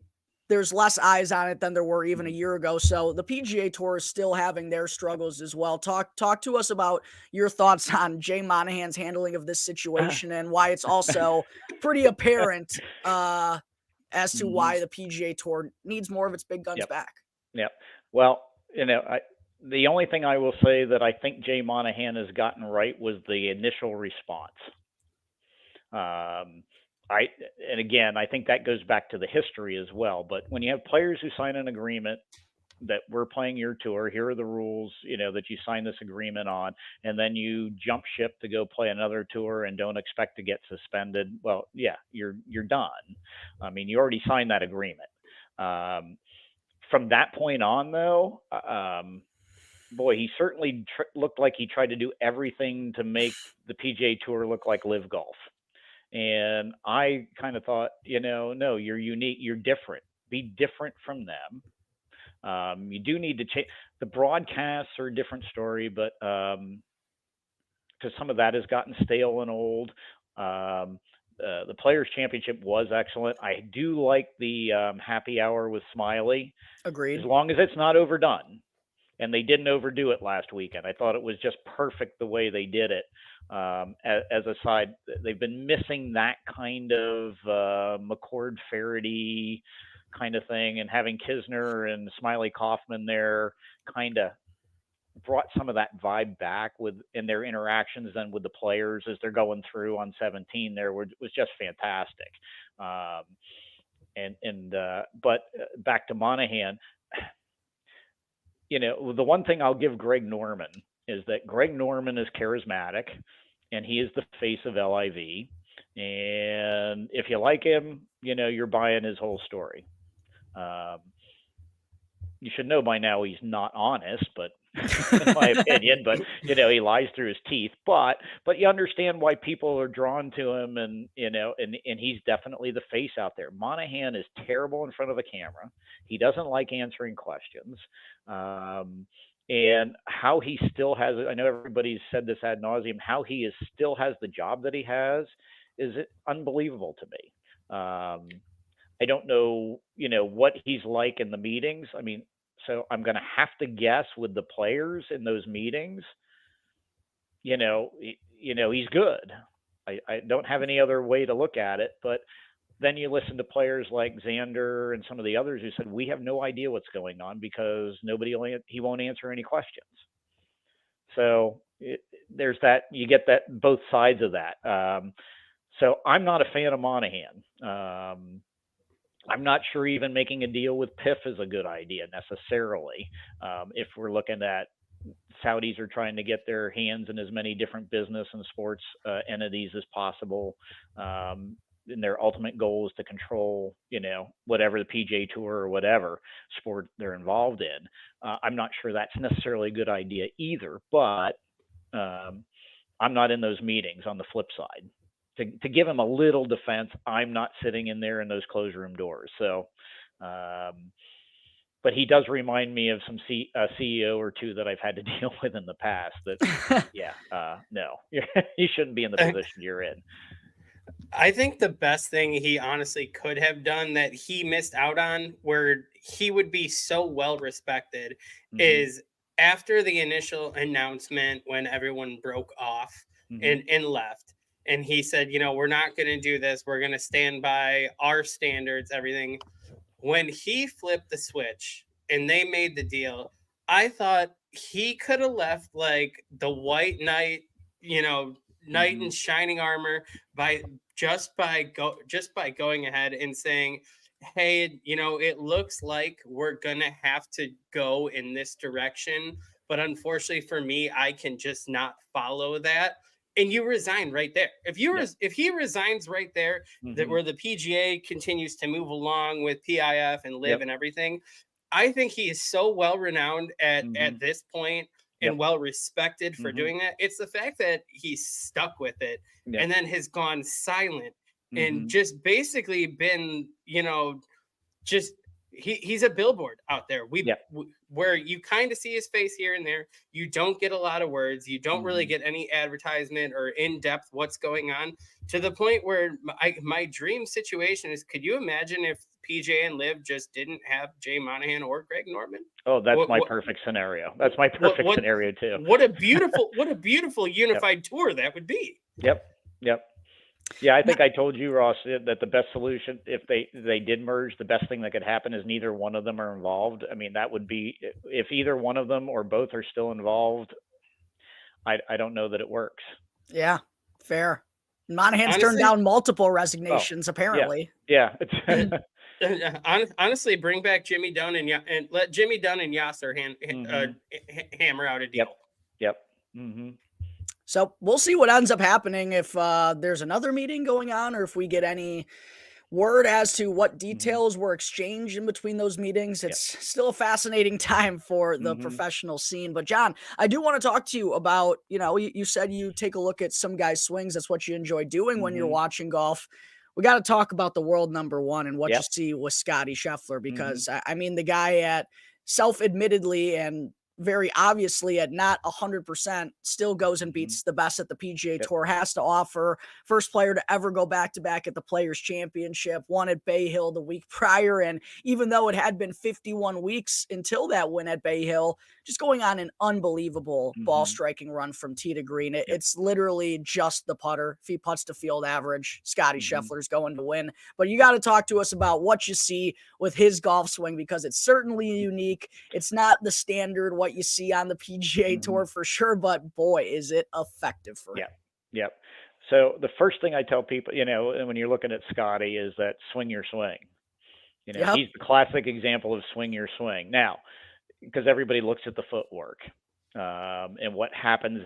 there's less eyes on it than there were even a Hmm. year ago. So the PGA Tour is still having their struggles as well. Talk to us about your thoughts on Jay Monahan's handling of this situation and why it's also pretty apparent as to Hmm. why the PGA Tour needs more of its big guns Yep. back. Yep. Well, the only thing I will say that I think Jay Monahan has gotten right was the initial response. Um, I and again, I think that goes back to the history as well. But when you have players who sign an agreement that we're playing your tour, here are the rules, that you sign this agreement on, and then you jump ship to go play another tour and don't expect to get suspended. Well, yeah, you're done. I mean, you already signed that agreement. Um, from that point on, though, boy, he certainly looked like he tried to do everything to make the PGA Tour look like Live Golf. And I kind of thought, no, you're unique, you're different. Be different from them. You do need to change. The broadcasts are a different story, but because some of that has gotten stale and old. Um, the Players Championship was excellent. I do like the happy hour with Smiley, as Agreed. long as it's not overdone. And they didn't overdo it last weekend. I thought it was just perfect the way they did it. As a side, they've been missing that kind of McCord Faraday kind of thing, and having Kisner and Smiley Kaufman there kind of brought some of that vibe back with in their interactions then with the players as they're going through on 17 there was just fantastic. Um, and but back to Monahan, the one thing I'll give Greg Norman is that Greg Norman is charismatic and he is the face of LIV. And if you like him, you're buying his whole story. Um, you should know by now he's not honest, but in my opinion, but he lies through his teeth. But you understand why people are drawn to him, and and he's definitely the face out there. Monahan is terrible in front of a camera. He doesn't like answering questions. Um, and how he still has, I know everybody's said this ad nauseum, how he still has the job that he has is unbelievable to me. I don't know, what he's like in the meetings. I mean, so I'm going to have to guess with the players in those meetings, he's good. I don't have any other way to look at it, but then you listen to players like Xander and some of the others who said, we have no idea what's going on because he won't answer any questions. So there's that, you get that both sides of that. So I'm not a fan of Monahan. I'm not sure even making a deal with PIF is a good idea necessarily. If we're looking at Saudis are trying to get their hands in as many different business and sports entities as possible. And their ultimate goal is to control, whatever the PGA Tour or whatever sport they're involved in. I'm not sure that's necessarily a good idea either, but I'm not in those meetings on the flip side. To give him a little defense, I'm not sitting in there in those closed room doors. So, but he does remind me of some CEO or two that I've had to deal with in the past that, no, you shouldn't be in the position you're in. I think the best thing he honestly could have done that he missed out on, where he would be so well respected, is after the initial announcement when everyone broke off and left. And he said, we're not going to do this. We're going to stand by our standards, everything. When he flipped the switch and they made the deal, I thought he could have left like the white knight, knight in shining armor by going ahead and saying, hey, it looks like we're gonna have to go in this direction, but unfortunately for me, I can just not follow that. And you resign right there. If he resigns right there, that where the PGA continues to move along with PIF and live and everything, I think he is so well renowned at this point and well respected for doing that. It's the fact that he's stuck with it and then has gone silent and just basically been, just he's a billboard out there. Where you kind of see his face here and there. You don't get a lot of words. You don't really get any advertisement or in-depth what's going on, to the point where my dream situation is, could you imagine if PJ and Liv just didn't have Jay Monahan or Greg Norman? Oh, that's my perfect scenario. That's my perfect scenario too. What a beautiful unified tour that would be. Yep. Yeah, I think I told you, Ross, that the best solution, if they did merge, the best thing that could happen is neither one of them are involved. I mean, that would be, if either one of them or both are still involved, I don't know that it works. Yeah, fair. Monahan's turned down multiple resignations, apparently. Yeah. Honestly, bring back Jimmy Dunn and let Jimmy Dunn and Yasser hammer out a deal. Yep. So we'll see what ends up happening, if there's another meeting going on, or if we get any word as to what details were exchanged in between those meetings. It's still a fascinating time for the professional scene. But John, I do want to talk to you about, you said you take a look at some guys' swings. That's what you enjoy doing when you're watching golf. We got to talk about the world number one and what you see with Scottie Scheffler, because I mean, the guy at self-admittedly and very obviously at not 100% still goes and beats the best that the PGA Tour has to offer. First player to ever go back-to-back at the Players Championship, won at Bay Hill the week prior. And even though it had been 51 weeks until that win at Bay Hill, just going on an unbelievable ball striking run from tee to green. It's literally just the putter. If he putts to field average, Scottie Scheffler's going to win. But you got to talk to us about what you see with his golf swing, because it's certainly unique. It's not the standard what you see on the PGA Tour for sure, but boy, is it effective for him. Yep. So the first thing I tell people, when you're looking at Scottie, is that swing your swing. He's the classic example of swing your swing. Now, because everybody looks at the footwork and what happens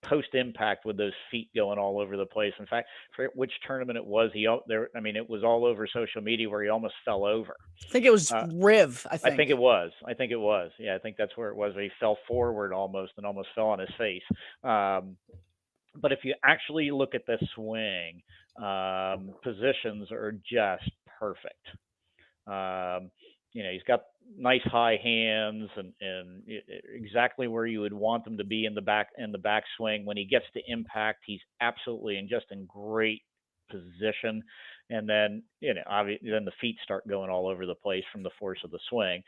post-impact with those feet going all over the place. In fact, for which tournament it was, it was all over social media where he almost fell over. I think it was Riv. I think it was. Yeah, I think that's where it was. He fell forward almost and almost fell on his face. But if you actually look at the swing, positions are just perfect. He's got nice high hands and exactly where you would want them to be in the backswing. When he gets to impact, he's absolutely in great position. And then, obviously, then the feet start going all over the place from the force of the swing.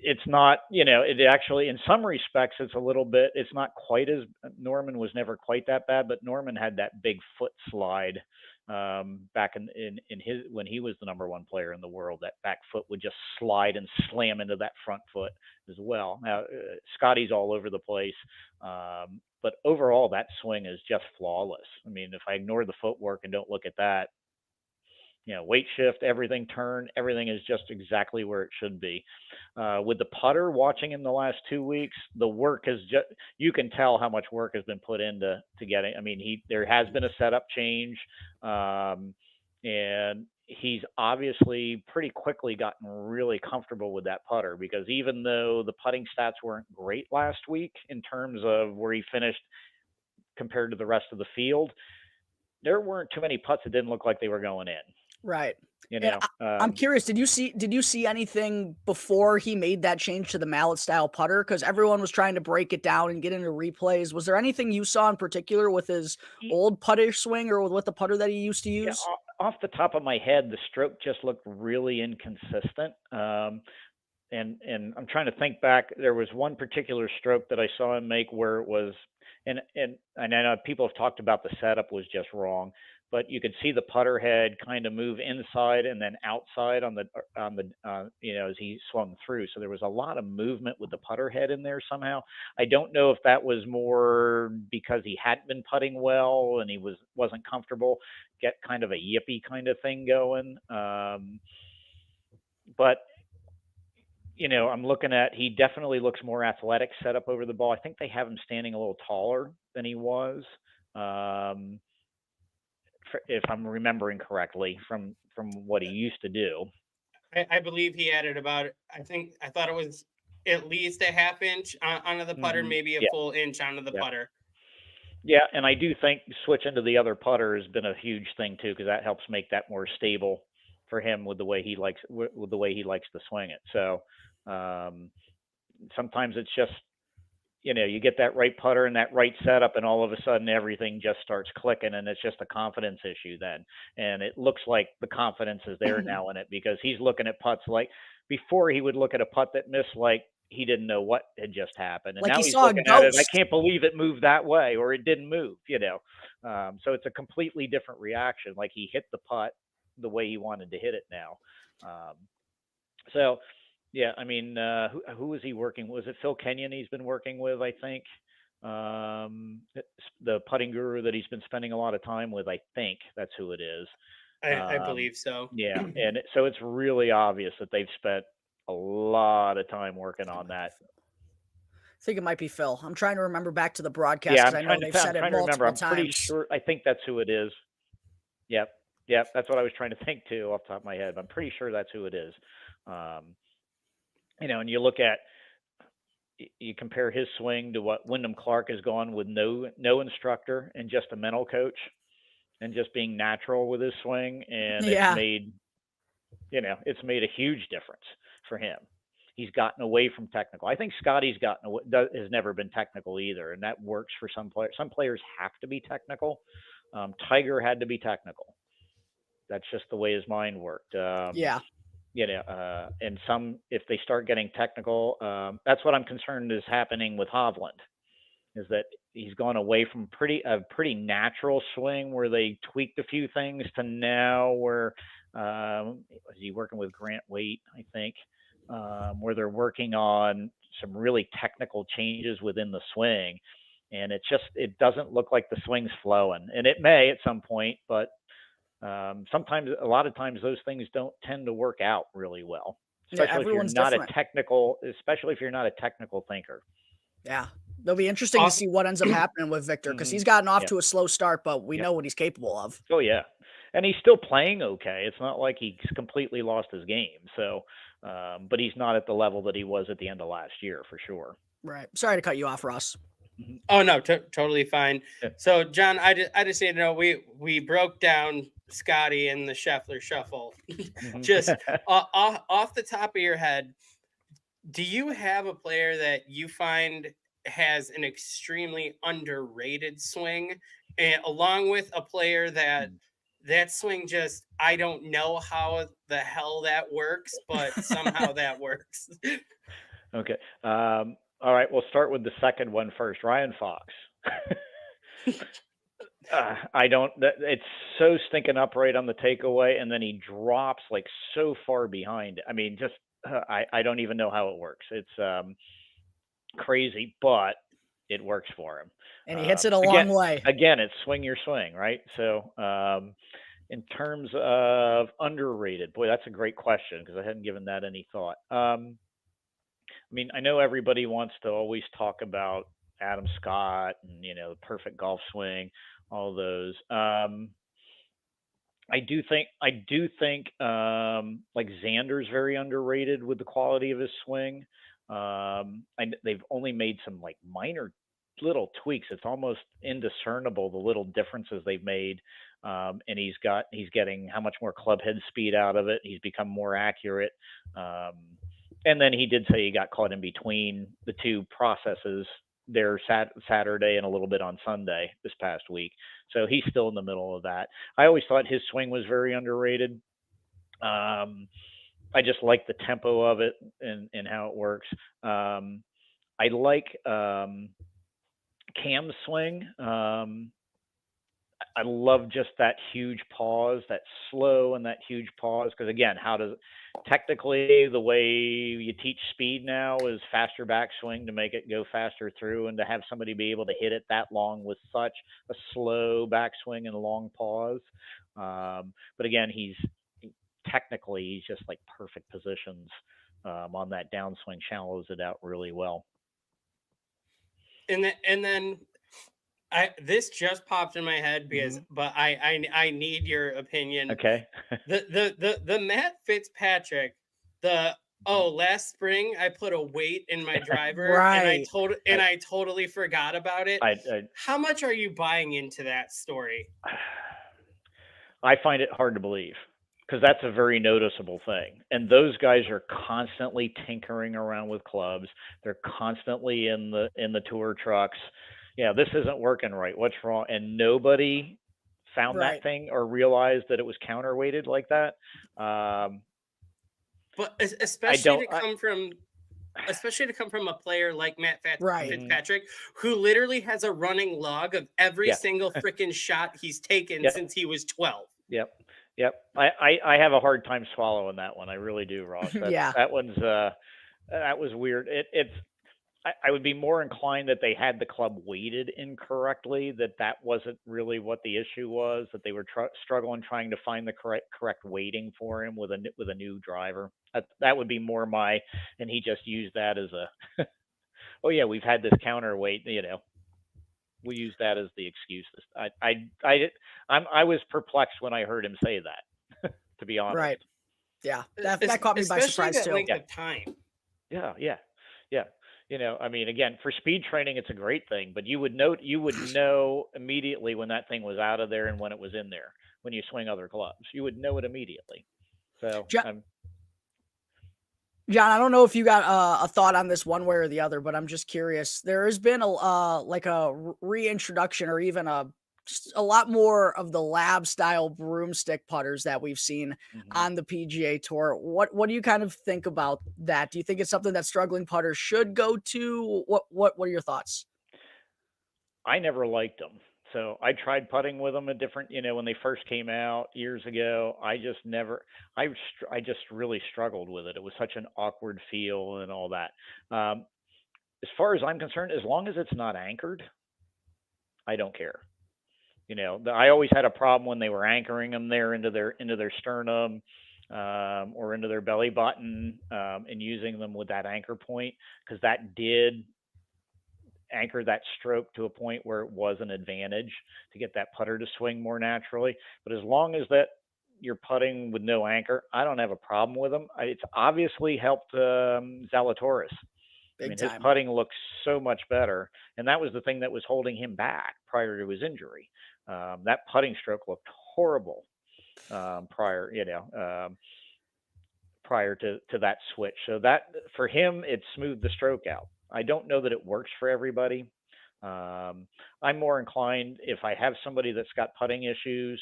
It's not, it actually, in some respects, it's not quite as, Norman was never quite that bad, but Norman had that big foot slide back in his when he was the number one player in the world. That back foot would just slide and slam into that front foot as well. Now Scotty's all over the place, but overall that swing is just flawless. I mean, if I ignore the footwork and don't look at that, weight shift, everything turn, everything is just exactly where it should be. With the putter, watching him the last 2 weeks, the work has just, you can tell how much work has been put into to getting. I mean, there has been a setup change, and he's obviously pretty quickly gotten really comfortable with that putter, because even though the putting stats weren't great last week in terms of where he finished compared to the rest of the field, there weren't too many putts that didn't look like they were going in. Right. You And know, I'm curious, did you see anything before he made that change to the mallet style putter? Because everyone was trying to break it down and get into replays. Was there anything you saw in particular with his he, old putter swing or with the putter that he used to yeah, use? off the top of my head, the stroke just looked really inconsistent. And I'm trying to think back. There was one particular stroke that I saw him make where it was, and I know people have talked about the setup was just wrong, but you could see the putter head kind of move inside and then outside on the as he swung through. So there was a lot of movement with the putter head in there somehow. I don't know if that was more because he hadn't been putting well and he wasn't comfortable, get kind of a yippy kind of thing going. But I'm looking at, he definitely looks more athletic set up over the ball. I think they have him standing a little taller than he was, um, if I'm remembering correctly from what he used to do. I believe he added about, I thought it was at least a half inch onto the putter, Hmm. maybe a Yeah, full inch onto the yeah, putter. yeah. And I do think switching to the other putter has been a huge thing too, because that helps make that more stable for him with the way he likes with the way he likes to swing it. So um, sometimes it's just you get that right putter and that right setup, and all of a sudden everything just starts clicking, and it's just a confidence issue then. And it looks like the confidence is there now in it, because he's looking at putts like before he would look at a putt that missed like he didn't know what had just happened, and Like now he he's saw a looking at it. I ghost. can't believe it moved that way, or it didn't move. So it's a completely different reaction. Like he hit the putt the way he wanted to hit it now. Um, so, yeah, I mean, who was he working? Was it Phil Kenyon he's been working with? I think the putting guru that he's been spending a lot of time with. I think that's who it is. I Um, believe so. yeah, and so it's really obvious that they've spent a lot of time working on that. I think it might be Phil. I'm trying to remember back to the broadcast Yeah, because I know they've I'm said it trying to remember. multiple I'm pretty times. sure. I think that's who it is. Yep, yep. That's what I was trying to think too, off the top of my head. But I'm pretty sure that's who it is. Um, and you look at you compare his swing to what Wyndham Clark has gone with no instructor and just a mental coach and just being natural with his swing, and Yeah. it's made a huge difference for him. He's gotten away from technical. I think Scotty's has never been technical either, and that works for some players. Some players have to be technical. Tiger had to be technical. That's just the way his mind worked. Yeah. And some, if they start getting technical, that's what I'm concerned is happening with Hovland, is that he's gone away from a pretty natural swing where they tweaked a few things to now where is he working with Grant Waite, I think, where they're working on some really technical changes within the swing, and it doesn't look like the swing's flowing, and it may at some point, but sometimes, a lot of times, those things don't tend to work out really well, Yeah. especially Everyone's different. especially if you're not a technical thinker. Yeah. It'll be interesting to Off, see what ends up happening with Victor because Hmm. he's gotten off Yeah. to a slow start, but we Yep. know what he's capable of. Oh yeah, and he's still playing okay. It's not like he's completely lost his game. So, but he's not at the level that he was at the end of last year for sure. Right. Sorry to cut you off, Ross. Hmm. oh no, totally fine. Yeah. So John, I just need to know, we broke down Scotty and the Scheffler shuffle. Hmm. Just off the top of your head, do you have a player that you find has an extremely underrated swing, and along with a player that swing just, I don't know how the hell that works, but somehow that works. Okay. All right. We'll start with the second one first. Ryan Fox. I don't. It's so stinking upright on the takeaway, and then he drops like so far behind. I mean, just I don't even know how it works. It's crazy, but it works for him. And he hits it a Again, long way. it's swing your swing, right? So in terms of underrated, boy, that's a great question because I hadn't given that any thought. I mean, I know everybody wants to always talk about Adam Scott and the perfect golf swing, all those. I do think like Xander's very underrated with the quality of his swing. They've only made some like minor little tweaks. It's almost indiscernible the little differences they've made. And he's getting how much more club head speed out of it. He's become more accurate. Um, and then he did say he got caught in between the two processes there Saturday and a little bit on Sunday this past week. So he's still in the middle of that. I always thought his swing was very underrated. Um, I just like the tempo of it and how it works. I like Cam's swing. I love just that huge pause, that slow and that huge pause. Because again, how does technically the way you teach speed now is faster backswing to make it go faster through, and to have somebody be able to hit it that long with such a slow backswing and a long pause. But again, he's just like perfect positions on that downswing, shallows it out really well. And then this just popped in my head because, Hmm. but I need your opinion. Okay. The Matt Fitzpatrick, the Mhm. last spring I put a weight in my driver and Right. I totally forgot about it. I How much are you buying into that story? I find it hard to believe because that's a very noticeable thing. And those guys are constantly tinkering around with clubs. They're constantly in the tour trucks. Yeah, this isn't working right. What's wrong? And nobody found that Right. thing or realized that it was counterweighted like that. Um, But I don't. I, especially to come from a player like Matt Right. mhm. Fitzpatrick, who literally has a running log of every Yeah. single freaking shot he's taken Yep. since he was 12. Yep. Yep. I have a hard time swallowing that one. I really do, Ross. Yeah. That was weird. I would be more inclined that they had the club weighted incorrectly, that wasn't really what the issue was, that they were struggling trying to find the correct weighting for him with a new driver. That would be more my, and he just used that as a, oh yeah, we've had this counterweight, we use that as the excuse. I was perplexed when I heard him say that, to be honest. Right. Yeah. That caught me by Especially surprise that too. length Yeah. of time. Yeah, yeah, yeah. I mean, again, for speed training, it's a great thing, but you would know immediately when that thing was out of there and when it was in there. When you swing other clubs, you would know it immediately. So, Jo- John, I don't know if you got a thought on this one way or the other, but I'm just curious. There has been a like a reintroduction or even just a lot more of the lab style broomstick putters that we've seen mhm. on the PGA Tour. What do you kind of think about that? Do you think it's something that struggling putters should go to? What are your thoughts? I never liked them. So I tried putting with them when they first came out years ago. I just never, I just really struggled with it. It was such an awkward feel and all that. Um, as far as I'm concerned, as long as it's not anchored, I don't care. I always had a problem when they were anchoring them there into their sternum, or into their belly button, and using them with that anchor point, because that did anchor that stroke to a point where it was an advantage to get that putter to swing more naturally. But as long as that you're putting with no anchor, I don't have a problem with them. It's obviously helped Zalatoris. I Big mean, his time. putting looks so much better, and that was the thing that was holding him back prior to his injury. That putting stroke looked horrible prior, prior to that switch. So that for him, it smoothed the stroke out. I don't know that it works for everybody. I'm more inclined if I have somebody that's got putting issues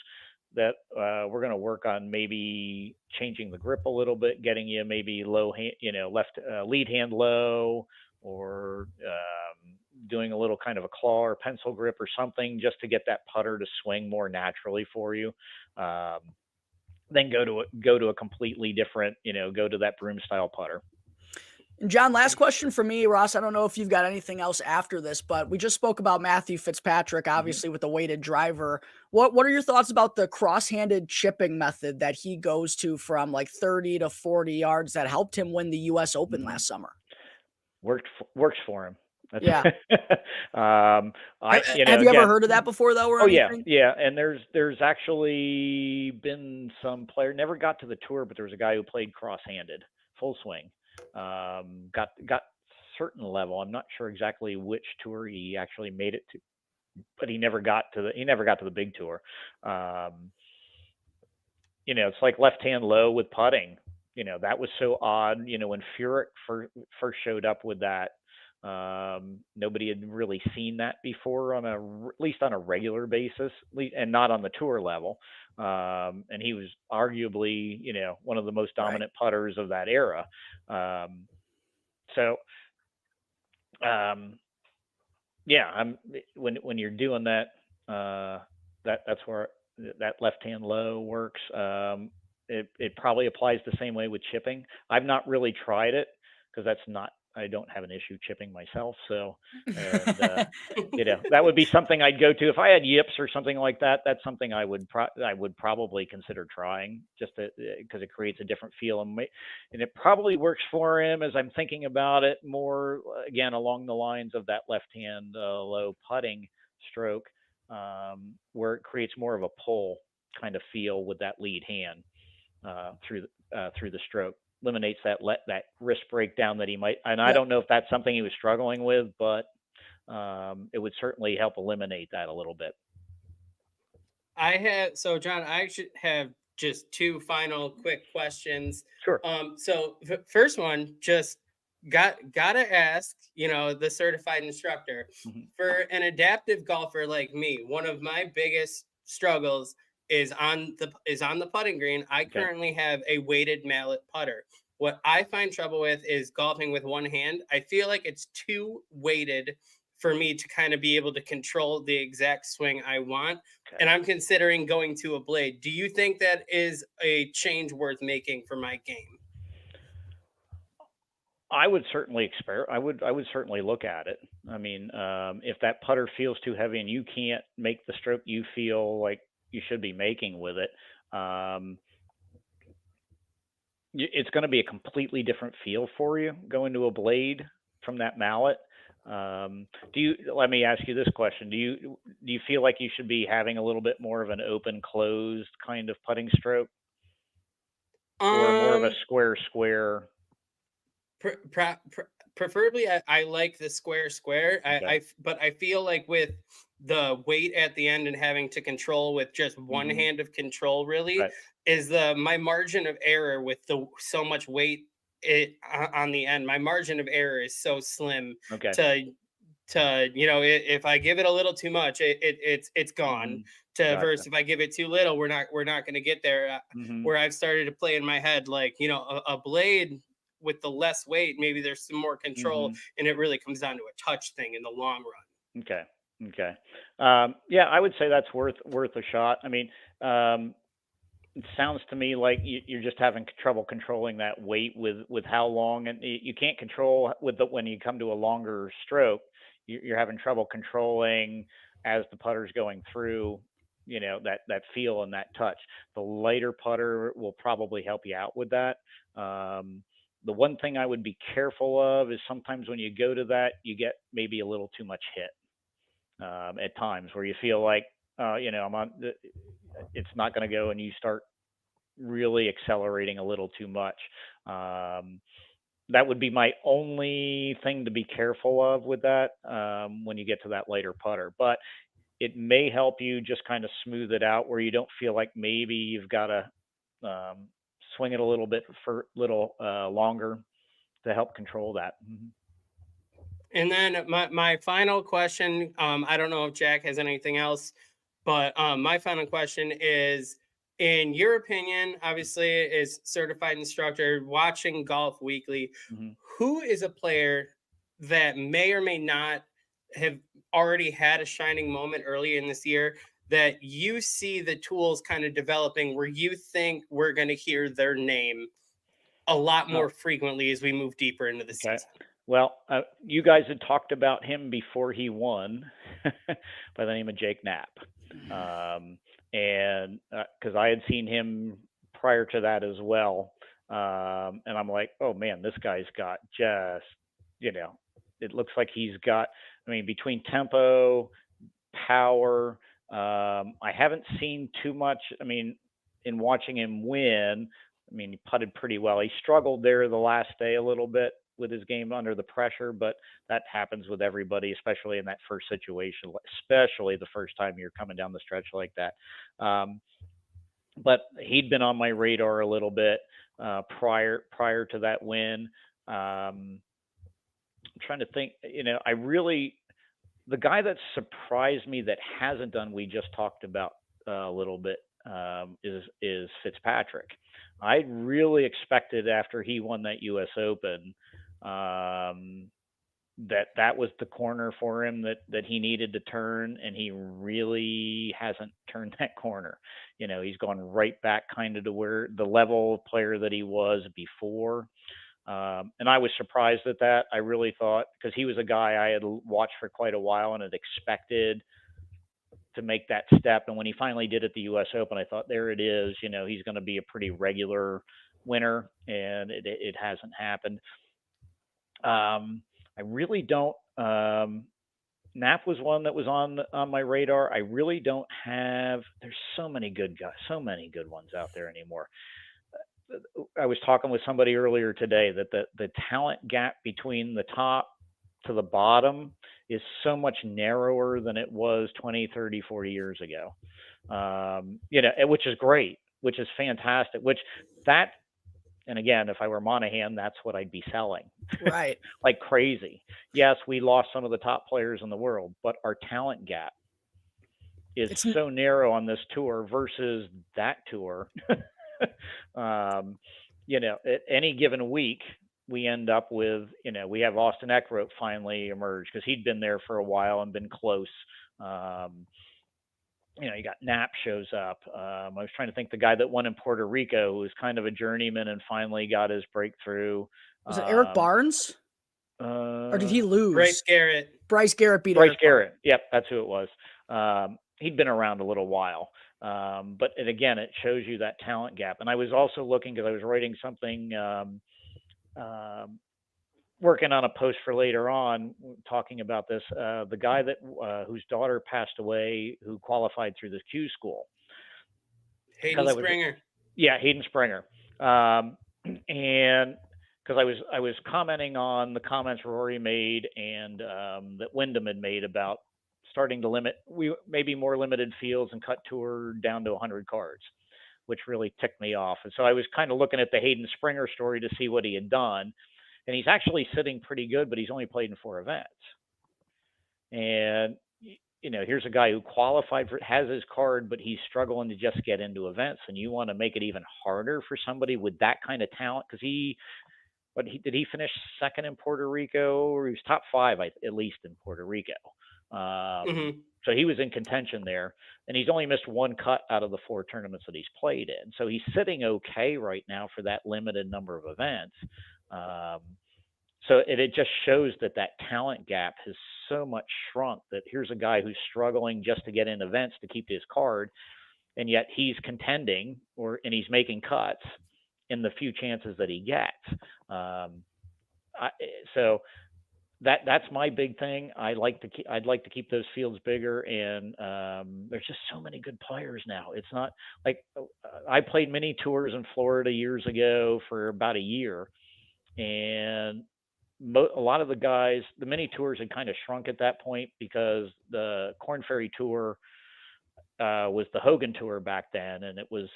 that we're going to work on maybe changing the grip a little bit, getting you maybe low hand, left lead hand low, or doing a little kind of a claw or pencil grip or something just to get that putter to swing more naturally for you. Um, then go to a completely different, go to that broom style putter. And John, last question for me, Ross. I don't know if you've got anything else after this, but we just spoke about Matthew Fitzpatrick, Mhm. obviously with the weighted driver. What are your thoughts about the cross-handed chipping method that he goes to from like 30 to 40 yards that helped him win the US Open Mhm. last summer? Works for him. That's Yeah. I Have you ever again. heard of that before though or Oh yeah, anything? yeah. And there's actually been some player never got to the tour, but there was a guy who played cross-handed, full swing. Got certain level. I'm not sure exactly which tour he actually made it to, but he never got to the big tour. Um, it's like left hand low with putting. That was so odd. When Furyk first showed up with that, nobody had really seen that before at least on a regular basis, and not on the tour level. And he was arguably, one of the most Right. dominant putters of that era. Um, so, um, yeah, when you're doing that, that's where that left hand low works. It probably applies the same way with chipping. I've not really tried it because I don't have an issue chipping myself. So, and that would be something I'd go to if I had yips or something like that. That's something I would probably consider trying just because it creates a different feel, and it probably works for him as I'm thinking about it more again along the lines of that left hand low putting stroke, where it creates more of a pull kind of feel with that lead hand through the stroke. Eliminates that wrist breakdown that he might. And I Yeah. don't know if that's something he was struggling with, but it would certainly help eliminate that a little bit. John, I should have just two final quick questions. Sure. So first one, just gotta ask, the certified instructor, Mhm. for an adaptive golfer like me, one of my biggest struggles is on the putting green. I Okay. currently have a weighted mallet putter. What I find trouble with is golfing with one hand. I feel like it's too weighted for me to kind of be able to control the exact swing I want, Okay. and I'm considering going to a blade. Do you think that is a change worth making for my game? I would certainly I would certainly look at it. I mean, if that putter feels too heavy and you can't make the stroke you feel like you should be making with it, um, it's going to be a completely different feel for you going to a blade from that mallet. Let me ask you this question. Do you feel like you should be having a little bit more of an open closed kind of putting stroke or more of a Um, square? Preferably, I like the square. Okay. But I feel like with the weight at the end and having to control with just one Hmm. hand of control, really Right. is my margin of error with the so much weight on the end. My margin of error is so slim Okay. to if I give it a little too much, it's gone. Hmm. To Gotcha. verse, if I give it too little, we're not going to get there. Hmm. Where I've started to play in my head, like, a blade with the less weight, maybe there's some more control, Hmm. and it really comes down to a touch thing in the long run. Okay. Okay. Yeah, I would say that's worth a shot. I mean, um, it sounds to me like you're just having trouble controlling that weight with how long, and you can't control when you come to a longer stroke. You're having trouble controlling as the putter's going through. That feel and that touch. The lighter putter will probably help you out with that. Um, the one thing I would be careful of is sometimes when you go to that, you get maybe a little too much hit at times where you feel like, I'm on. It's not going to go, and you start really accelerating a little too much. Um, that would be my only thing to be careful of with that when you get to that later putter. But it may help you just kind of smooth it out where you don't feel like maybe you've got to um, swing it a little bit for little longer to help control that. Mhm. And then my final question, I don't know if Jack has anything else, but my final question is, in your opinion, obviously, as certified instructor watching golf weekly, Mhm. who is a player that may or may not have already had a shining moment earlier in this year that you see the tools kind of developing where you think we're going to hear their name a lot Oh, more frequently as we move deeper into the okay. season? Well, you guys had talked about him before he won by the name of Jake Knapp. Um, and because I had seen him prior to that as well. And I'm like, oh man, this guy's got just, you know, it looks like he's got, I mean, between tempo, power. I haven't seen too much. I mean, in watching him win, I mean, he putted pretty well. He struggled there the last day a little bit with his game under the pressure, but that happens with everybody, especially in that first situation, especially the first time you're coming down the stretch like that. Um, but he'd been on my radar a little bit prior to that win. I'm trying to think. I really the guy that surprised me that hasn't done we just talked about a little bit is Fitzpatrick. I really expected after he won that U.S. Open um, that was the corner for him that he needed to turn, and he really hasn't turned that corner. He's gone right back kind of to where the level of player that he was before. And I was surprised at that. I really thought because he was a guy I had watched for quite a while and had expected to make that step. And when he finally did at the U.S. Open, I thought, there it is. He's going to be a pretty regular winner, and it hasn't happened. I really don't. Knapp was one that was on my radar. I really don't have. There's so many good guys, so many good ones out there anymore. I was talking with somebody earlier today that the talent gap between the top to the bottom is so much narrower than it was 20, 30, 40 years ago. Which is great, which is fantastic, that, and again, if I were Monahan, that's what I'd be selling Right. like crazy. Yes, we lost some of the top players in the world, but our talent gap is It's so narrow on this tour versus that tour. At any given week, we end up with, we have Austin Eckroat finally emerge because he'd been there for a while and been close. You got Knapp shows up. I was trying to think the guy that won in Puerto Rico, who was kind of a journeyman and finally got his breakthrough. Was it Eric Barnes? Or did he lose? Bryce Garrett. Bryce Garrett beat Bryce Eric Garrett. Barnes. Yep, that's who it was. He'd been around a little while. But again, it shows you that talent gap. And I was also looking because I was writing something, working on a post for later on, talking about this. The guy that whose daughter passed away, who qualified through the Q school. Hayden Springer. Yeah, Hayden Springer. And because I was commenting on the comments Rory made and that Wyndham had made about starting to limit maybe more limited fields and cut tour down to 100 cards, which really ticked me off. And so I was kind of looking at the Hayden Springer story to see what he had done, and he's actually sitting pretty good, but he's only played in 4 events. And here's a guy who qualified has his card, but he's struggling to just get into events, and you want to make it even harder for somebody with that kind of talent because did he finish second in Puerto Rico, or he was top 5 at least in Puerto Rico? So he was in contention there, and he's only missed 1 cut out of the 4 tournaments that he's played in. So he's sitting okay right now for that limited number of events. So it just shows that talent gap has so much shrunk that here's a guy who's struggling just to get in events to keep his card, and yet he's contending and he's making cuts in the few chances that he gets. So that's my big thing. I'd like to keep those fields bigger, and there's just so many good players now. It's not like I played mini tours in Florida years ago for about a year, and a lot of the guys, the mini tours had kind of shrunk at that point because the Corn Ferry Tour was the Hogan Tour back then, and it was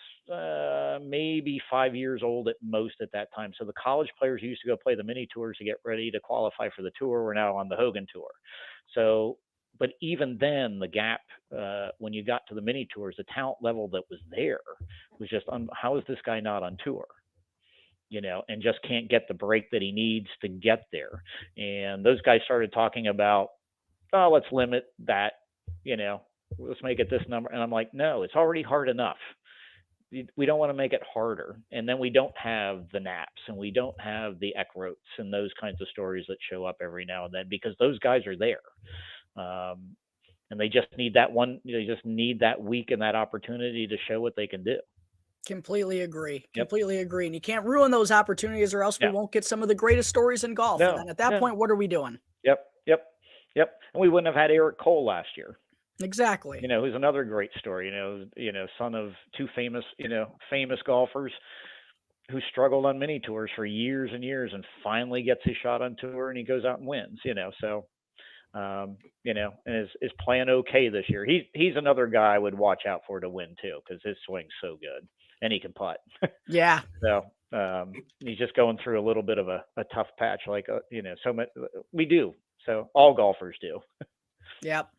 maybe 5 years old at most at that time. So the college players who used to go play the mini tours to get ready to qualify for the tour were now on the Hogan Tour. So, but even then, the gap when you got to the mini tours, the talent level that was there was just, how is this guy not on tour? And just can't get the break that he needs to get there. And those guys started talking about, oh, let's limit that, you know, let's make it this number. And I'm like, no, it's already hard enough. We don't want to make it harder. And then we don't have the naps and we don't have the ecroats and those kinds of stories that show up every now and then because those guys are there. And they just need that one, they just need that week and that opportunity to show what they can do. Completely agree. Yep. Completely agree. And you can't ruin those opportunities or else we Yeah. won't get some of the greatest stories in golf. And No, then at that no. point, what are we doing? Yep. Yep. Yep. And we wouldn't have had Eric Cole last year. Exactly. You know, who's another great story, son of two famous golfers who struggled on mini tours for years and years and finally gets his shot on tour and he goes out and wins, so, and is playing okay this year. He's another guy I would watch out for to win too, because his swing's so good and he can putt. Yeah. So, he's just going through a little bit of a tough patch, like, so much we do. So all golfers do. Yep.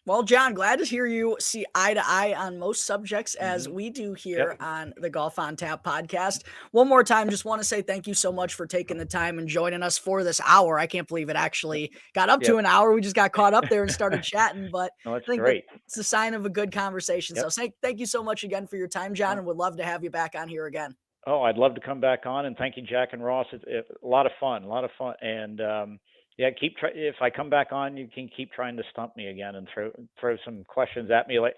Well, John, glad to hear you see eye to eye on most subjects as we do here on the Golf on Tap podcast. One more time, just want to say thank you so much for taking the time and joining us for this hour. I can't believe it actually got up to an hour. We just got caught up there and started chatting, but that's I think great. It's a sign of a good conversation. Yep. So thank you so much again for your time, John, and would love to have you back on here again. Oh, I'd love to come back on, and thank you, Jack and Ross. It's a lot of fun, and yeah, if I come back on, you can keep trying to stump me again and throw some questions at me. Like,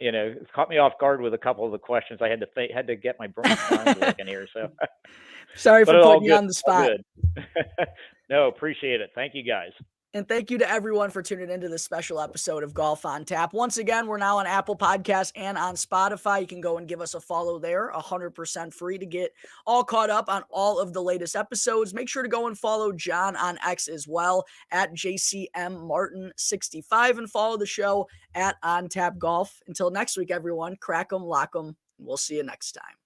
caught me off guard with a couple of the questions. I had to get my brain working here. So sorry for putting you on the spot. No, appreciate it. Thank you, guys. And thank you to everyone for tuning into this special episode of Golf on Tap. Once again, we're now on Apple Podcasts and on Spotify. You can go and give us a follow there, 100% free to get all caught up on all of the latest episodes. Make sure to go and follow John on X as well at JCMMartin65 and follow the show at On Tap Golf. Until next week, everyone, crack 'em, lock 'em. We'll see you next time.